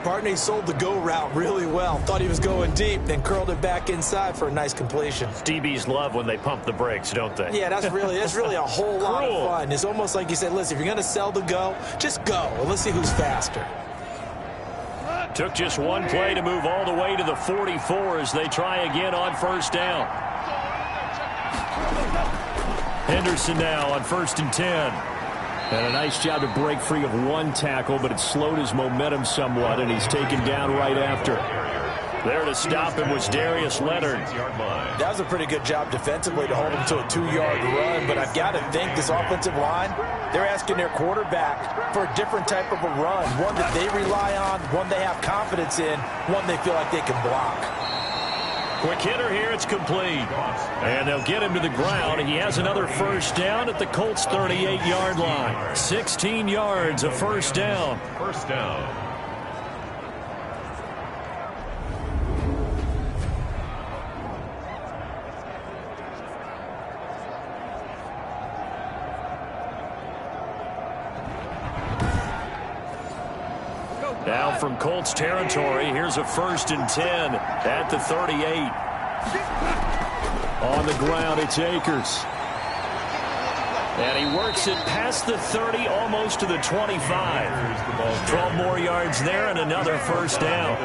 Partner, he sold the go route really well. Thought he was going deep, then curled it back inside for a nice completion. DBs love when they pump the brakes, don't they? Yeah, that's really a whole lot of fun. It's almost like you said, listen, if you're going to sell the go, just go. And let's see who's faster. Took just one play to move all the way to the 44 as they try again on 1st down. Henderson now on 1st and 10. And a nice job to break free of one tackle, but it slowed his momentum somewhat, and he's taken down right after. There to stop him was Darius Leonard. That was a pretty good job defensively to hold him to a 2-yard run, but I've got to think this offensive line, they're asking their quarterback for a different type of a run, one that they rely on, one they have confidence in, one they feel like they can block. Quick hitter here, it's complete. And they'll get him to the ground. He has another 1st down at the Colts' 38-yard line. 16 yards, a 1st down. 1st down. Now from Colts territory, here's a 1st and 10 at the 38. On the ground, it's Akers. And he works it past the 30, almost to the 25. 12 more yards there and another 1st down.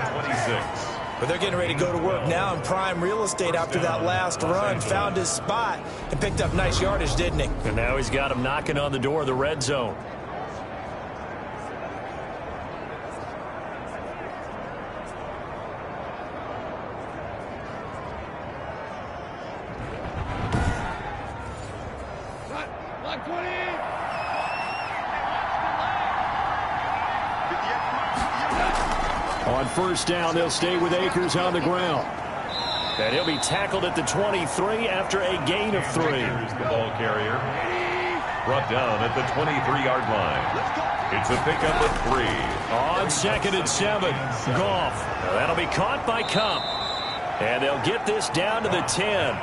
But they're getting ready to go to work now in prime real estate after that last run. Found his spot and picked up nice yardage, didn't he? And now he's got him knocking on the door of the red zone. On first down, they'll stay with Akers on the ground. And he'll be tackled at the 23 after a gain of 3. Here's the ball carrier. Brought down at the 23-yard line. It's a pickup of 3. On 2nd and 7, Goff. That'll be caught by Cup. And they'll get this down to the 10.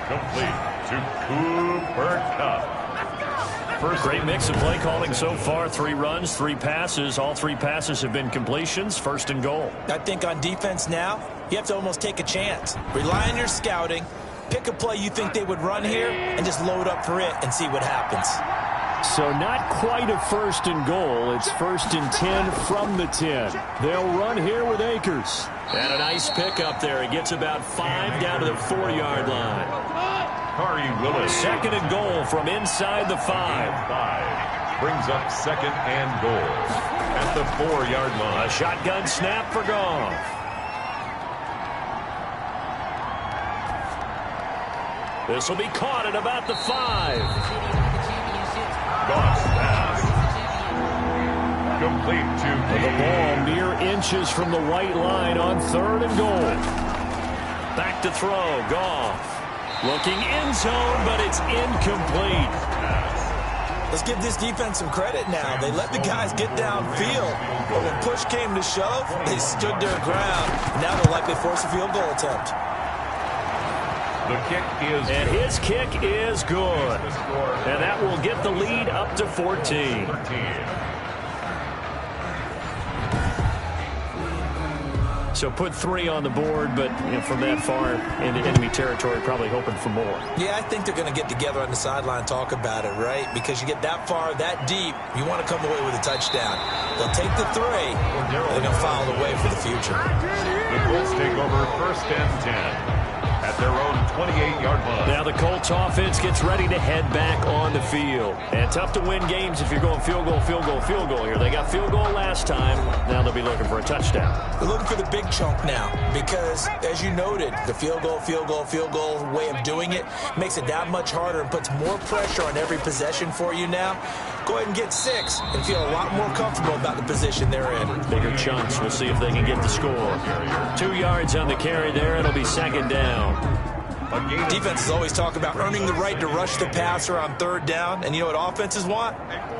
Complete to Cooper Kupp. Great mix of play calling so far. 3 runs, 3 passes. All 3 passes have been completions. 1st and goal. I think on defense now, you have to almost take a chance. Rely on your scouting. Pick a play you think they would run here and just load up for it and see what happens. So not quite a 1st and goal. It's 1st and 10 from the 10. They'll run here with Akers. And a nice pickup there. He gets about 5 down to the 4-yard line. Kari Willis. 2nd and goal from inside the 5. Brings up 2nd and goal at the 4-yard line. A shotgun snap for Goff. This will be caught at about the 5. Goff's pass. Complete to The ball mere inches from the white line on 3rd and goal. Back to throw. Goff. Looking end zone, but it's incomplete. Let's give this defense some credit now. They let the guys get downfield, but when push came to shove, they stood their ground. Now they'll likely force a field goal attempt. the kick is and good. his kick is good. And that will get the lead up to 14. So put 3 on the board, but from that far into enemy territory, probably hoping for more. Yeah, I think they're going to get together on the sideline and talk about it, right? Because you get that far, that deep, you want to come away with a touchdown. They'll take the 3, and they're going to file it away for the future. The Colts take over 1st and 10 at their own 28-yard line. Now the Colts offense gets ready to head back on the field. And tough to win games if you're going field goal, field goal, field goal here. They got field goal last time. Now they'll be looking for a touchdown. They're looking for the big chunk now because, as you noted, the field goal way of doing it makes it that much harder and puts more pressure on every possession for you now. Go ahead and get 6 and feel a lot more comfortable about the position they're in. Bigger chunks. We'll see if they can get the score. 2 yards on the carry there. It'll be 2nd down. Defenses always talk about earning the right to rush the passer on 3rd down. And you know what offenses want?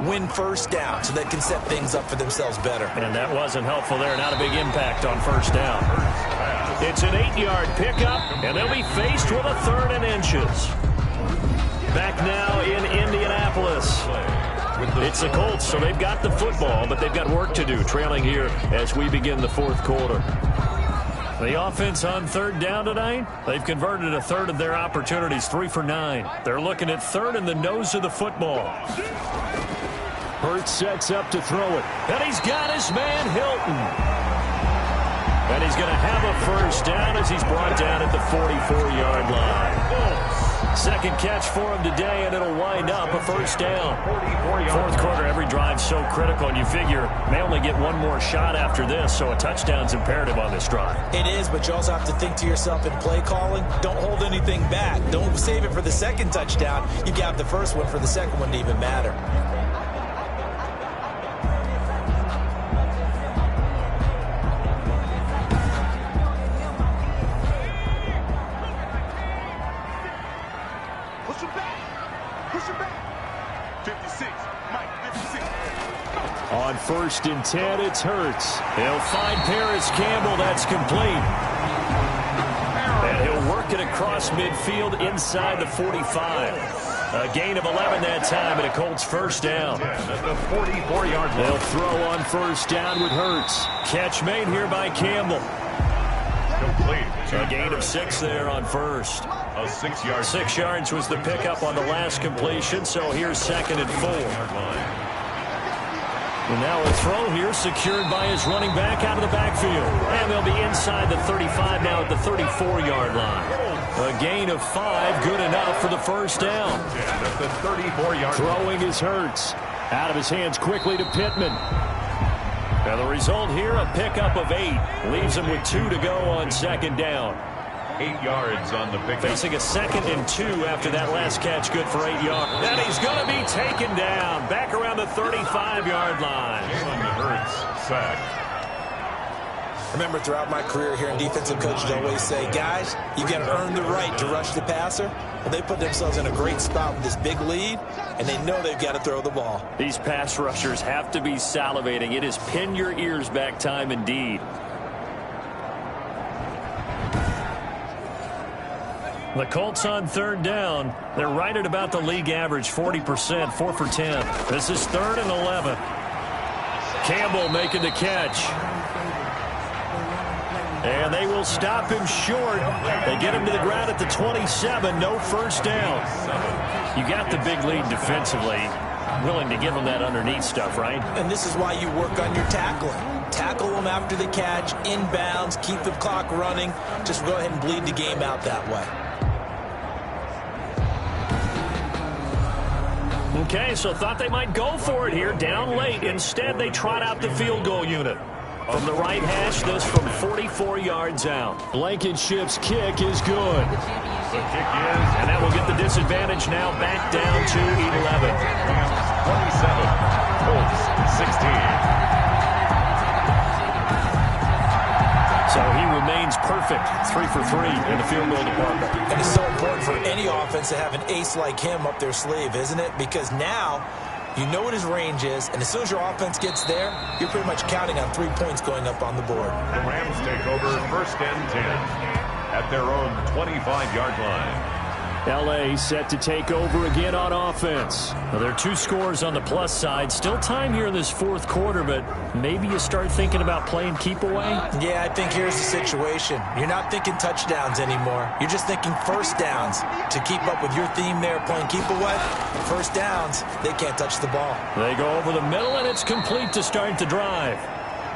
Win 1st down so they can set things up for themselves better. And that wasn't helpful there. Not a big impact on 1st down. It's an 8-yard pickup, and they'll be faced with a 3rd and inches. Back now in Indianapolis. It's the Colts, so they've got the football, but they've got work to do, trailing here as we begin the 4th quarter. The offense on 3rd down tonight, they've converted a 1/3 of their opportunities, 3 for 9. They're looking at 3rd in the nose of the football. Hurts sets up to throw it. And he's got his man, Hilton. And he's going to have a 1st down as he's brought down at the 44-yard line. 2nd catch for him today, and it'll wind up a 1st down. 4th quarter, every drive so critical, and you figure may only get one more shot after this, so a touchdown's imperative on this drive. It is, but you also have to think to yourself in play calling, don't hold anything back. Don't save it for the 2nd touchdown. You got the 1st one for the 2nd one to even matter. On 1st and 10, it's Hurts. He'll find Paris Campbell. That's complete. And he'll work it across midfield inside the 45. A gain of 11 that time, and a Colts 1st down. At the 44-yard line. They'll throw on 1st down with Hurts. Catch made here by Campbell. Complete. A gain of 6 there on 1st. A 6-yard. 6 yards was the pickup on the last completion, so here's 2nd and 4. And now a throw here secured by his running back out of the backfield. And they'll be inside the 35 now at the 34-yard line. A gain of 5, good enough for the 1st down. At the 34-yard. Throwing is Hurts. Out of his hands quickly to Pittman. And the result here, a pickup of 8. Leaves him with 2 to go on 2nd down. 8 yards on the pickup. Facing a 2nd and 2 after that last catch, good for 8 yards. And he's going to be taken down back around the 35-yard line. Jalen Hurts sacked. Remember, throughout my career here in defensive coaches always say, guys, you got to earn the right to rush the passer. Well, they put themselves in a great spot with this big lead, and they know they've got to throw the ball. These pass rushers have to be salivating. It is pin your ears back time indeed. The Colts on 3rd down. They're right at about the league average, 40%, 4 for 10. This is 3rd and 11. Campbell making the catch. And they will stop him short. They get him to the ground at the 27. No first down. You got the big lead defensively. Willing to give him that underneath stuff, right? And this is why you work on your tackling. Tackle them after the catch, inbounds, keep the clock running. Just go ahead and bleed the game out that way. Okay, so thought they might go for it here, down late. Instead, they trot out the field goal unit. From the right hash, this from 44 yards out. Blankenship's kick is good. The kick is, And that will get the disadvantage now back down to 11. 27. Colts 16. So he remains perfect, 3 for 3 in the field goal department. And it's so important for any offense to have an ace like him up their sleeve, isn't it? Because now you know what his range is, and as soon as your offense gets there, you're pretty much counting on 3 points going up on the board. The Rams take over 1st and 10 at their own 25-yard line. L.A. set to take over again on offense. Well, there are 2 scores on the plus side. Still time here in this 4th quarter, but maybe you start thinking about playing keep away? Yeah, I think here's the situation. You're not thinking touchdowns anymore. You're just thinking first downs. To keep up with your theme there, playing keep away, first downs, they can't touch the ball. They go over the middle, and it's complete to start the drive.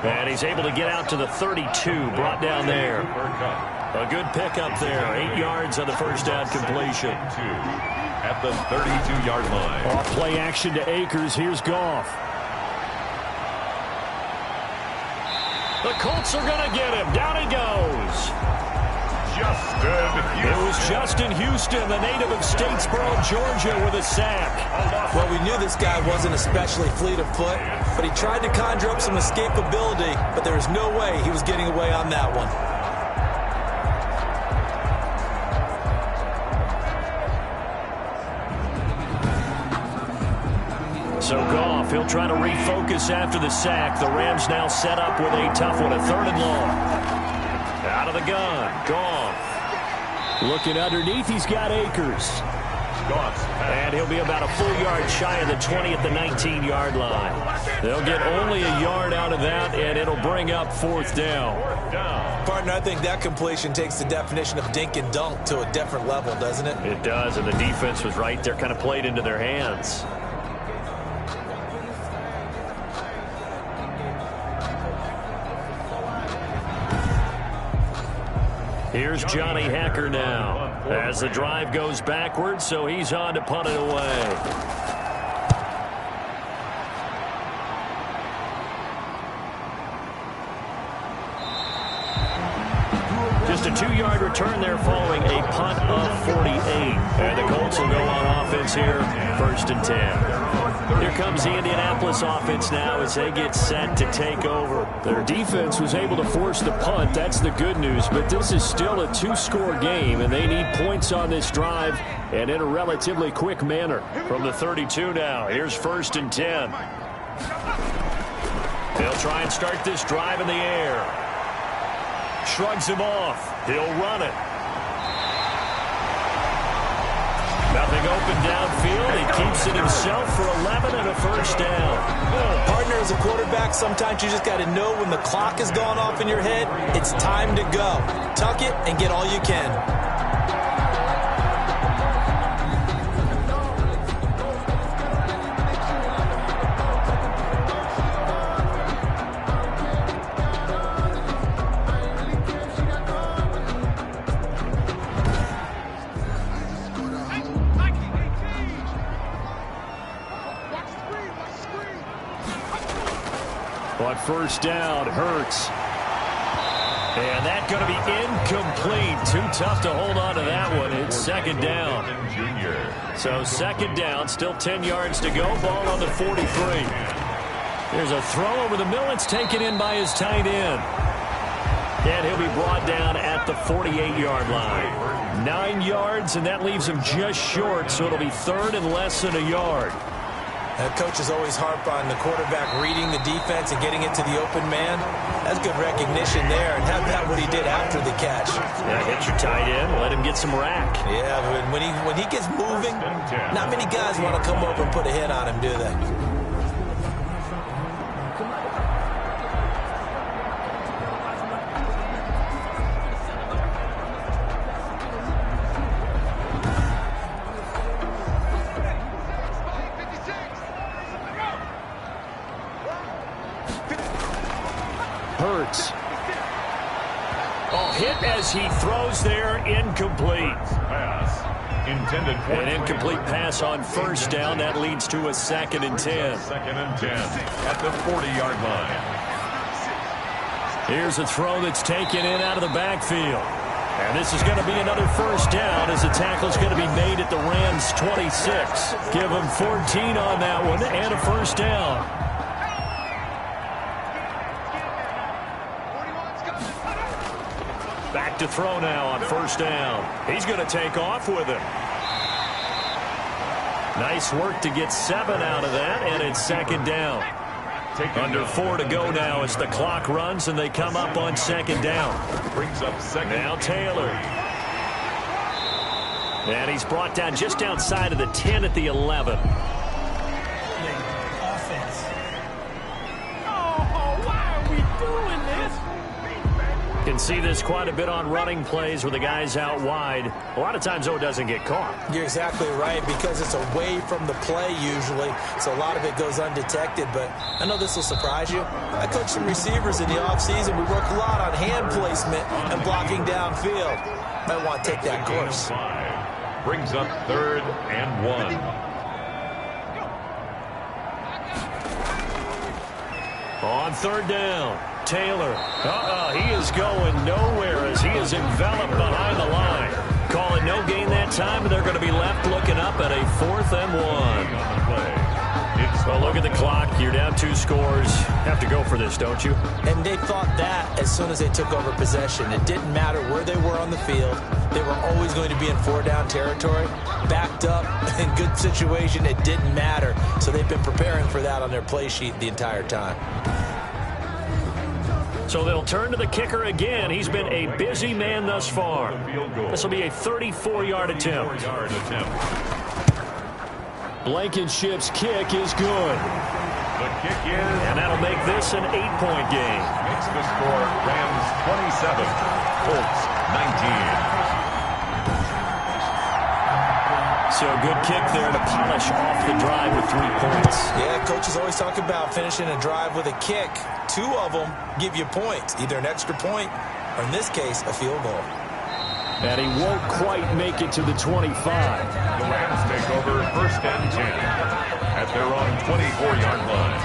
And he's able to get out to the 32, brought down there. A good pickup there, 8 yards on the first down completion. At the 32-yard line. Off play action to Akers. Here's Goff. The Colts are going to get him. Down he goes. It was Justin Houston, the native of Statesboro, Georgia, with a sack. Well, we knew this guy wasn't especially fleet of foot, but he tried to conjure up some escapability, but there was no way he was getting away on that one. So Goff, he'll try to refocus after the sack. The Rams now set up with a tough one, a 3rd and long. Out of the gun, Goff. Looking underneath, he's got Akers. And he'll be about a full yard shy of the 20 at the 19-yard line. They'll get only a yard out of that, and it'll bring up 4th down. Partner, I think that completion takes the definition of dink and dunk to a different level, doesn't it? It does, and the defense was right there, kind of played into their hands. Here's Johnny Hecker now as the drive goes backwards, so he's on to punt it away. Just a 2-yard return there following a punt of 48. And the Colts will go on offense here, 1st and 10. Here comes the Indianapolis offense now as they get set to take over. Their defense was able to force the punt. That's the good news. But this is still a 2-score game, and they need points on this drive and in a relatively quick manner. From the 32 now, here's 1st and 10. They'll try and start this drive in the air. Shrugs him off. He'll run it. Nothing open downfield. He keeps it himself for 11 and a first down. Partner, as a quarterback, sometimes you just got to know when the clock has gone off in your head, it's time to go. Tuck it and get all you can. On 1st down, Hurts. And that's going to be incomplete. Too tough to hold on to that one. It's second down. So second down, still 10 yards to go. Ball on the 43. There's a throw over the middle. It's taken in by his tight end. And he'll be brought down at the 48-yard line. 9 yards, and that leaves him just short, so it'll be third and less than a yard. Coaches always harp on the quarterback reading the defense and getting it to the open man. That's good recognition there, and have that what he did after the catch. Yeah, hit your tight end, let him get some rack. Yeah, but when he gets moving, not many guys want to come over and put a hit on him, do they? Hurts. Oh, hit as he throws there, incomplete. Intended for an incomplete pass on first down. That leads to a 2nd and 10. 2nd and 10 at the 40-yard line. Here's a throw that's taken in out of the backfield. And this is going to be another first down as the tackle's going to be made at the Rams' 26. Give them 14 on that one and a first down. Back to throw now on first down. He's going to take off with it. Nice work to get 7 out of that, and it's second down. Under 4 to go now as the clock runs, and they come up on second down. Brings up second. Now Taylor. And he's brought down just outside of the 10 at the 11. Can see this quite a bit on running plays where the guy's out wide. A lot of times, though, it doesn't get caught. You're exactly right, because it's away from the play usually, so a lot of it goes undetected. But I know this will surprise you. I coach some receivers in the offseason. We work a lot on hand placement and blocking downfield. Might want to take that course. Brings up 3rd and 1. On third down, Taylor. He is going nowhere as he is enveloped behind the line. Calling no gain that time, and they're going to be left looking up at a 4th and 1. Well, look at the clock. You're down 2 scores. Have to go for this, don't you? And they thought that as soon as they took over possession. It didn't matter where they were on the field. They were always going to be in 4-down territory. Backed up, in good situation, it didn't matter. So they've been preparing for that on their play sheet the entire time. So they'll turn to the kicker again. He's been a busy man thus far. This will be a 34-yard attempt. Blankenship's kick is good. The kick is. And that'll make this an 8-point game. Makes the score Rams 27, Colts 19. So good kick there to polish off the drive with 3 points. Yeah, coaches always talk about finishing a drive with a kick. 2 of them give you points, either an extra point or, in this case, a field goal. And he won't quite make it to the 25. The Rams take over 1st and 10 at their own 24-yard line.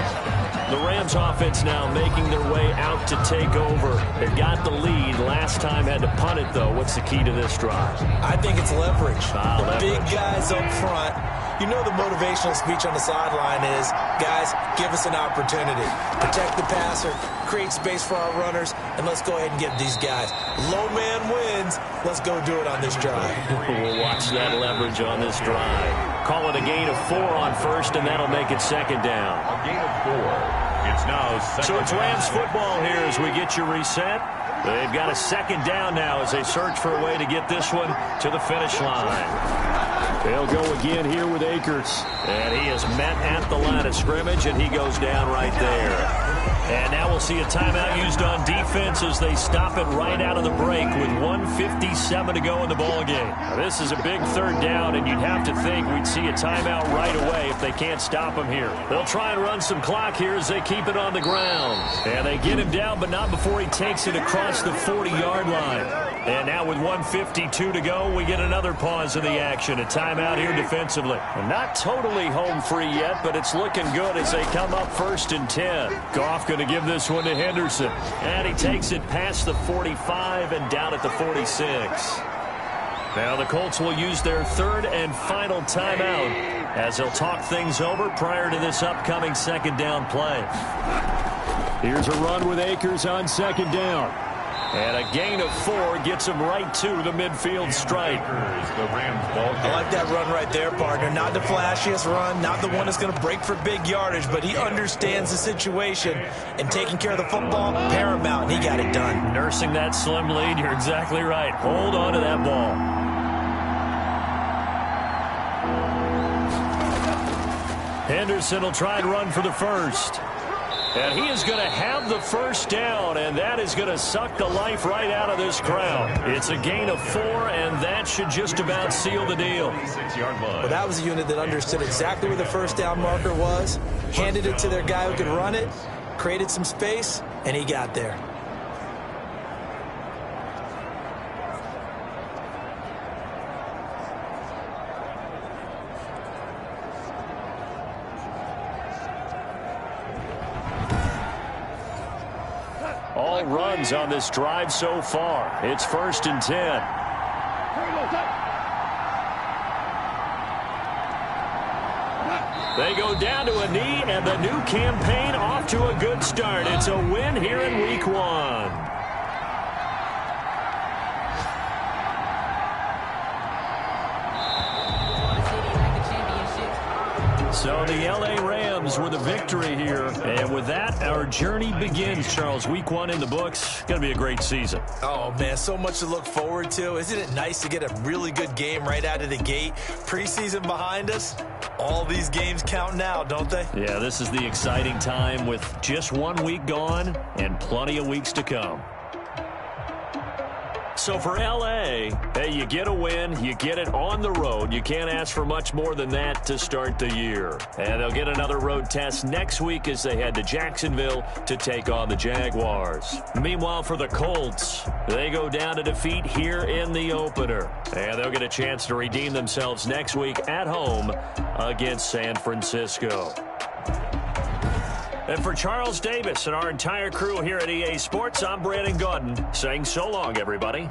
The Rams offense now making their way out to take over. They've got the lead. Last time had to punt it, though. What's the key to this drive? I think it's leverage. Leverage. Big guys up front. You know the motivational speech on the sideline is, guys, give us an opportunity. Protect the passer, create space for our runners, and let's go ahead and get these guys. Low man wins. Let's go do it on this drive. We'll watch that leverage on this drive. Call it a gain of 4 on first, and that'll make it second down. A gain of 4. It's now second. So it's Rams football here as we get you reset. They've got a second down now as they search for a way to get this one to the finish line. They'll go again here with Akers. And he is met at the line of scrimmage, and he goes down right there. And now we'll see a timeout used on defense as they stop it right out of the break with 1:57 to go in the ballgame. Now, this is a big third down, and you'd have to think we'd see a timeout right away if they can't stop him here. They'll try and run some clock here as they keep it on the ground. And they get him down, but not before he takes it across the 40-yard line. And now with 1:52 to go, we get another pause in the action. A timeout here defensively. And not totally home free yet, but it's looking good as they come up 1st and 10. Goff going to give this one to Henderson. And he takes it past the 45 and down at the 46. Now the Colts will use their third and final timeout as they'll talk things over prior to this upcoming second down play. Here's a run with Akers on second down. And a gain of 4 gets him right to the midfield stripe. I like that run right there, partner. Not the flashiest run, not the one that's going to break for big yardage, but he understands the situation, and taking care of the football, paramount, and he got it done. Nursing that slim lead, you're exactly right. Hold on to that ball. Henderson will try and run for the first. And he is going to have the first down, and that is going to suck the life right out of this crowd. It's a gain of 4, and that should just about seal the deal. Well, that was a unit that understood exactly where the first down marker was, handed it to their guy who could run it, created some space, and he got there. All runs on this drive so far. It's 1st and 10. They go down to a knee, and the new campaign off to a good start. It's a win here in Week 1. So the L.A. Rams with a victory here. And with that, our journey begins, Charles. Week 1 in the books. Going to be a great season. Oh, man, so much to look forward to. Isn't it nice to get a really good game right out of the gate? Preseason behind us. All these games count now, don't they? Yeah, this is the exciting time with just 1 week gone and plenty of weeks to come. So for L.A., hey, you get a win, you get it on the road. You can't ask for much more than that to start the year. And they'll get another road test next week as they head to Jacksonville to take on the Jaguars. Meanwhile, for the Colts, they go down to defeat here in the opener. And they'll get a chance to redeem themselves next week at home against San Francisco. And for Charles Davis and our entire crew here at EA Sports, I'm Brandon Gaudin saying so long, everybody.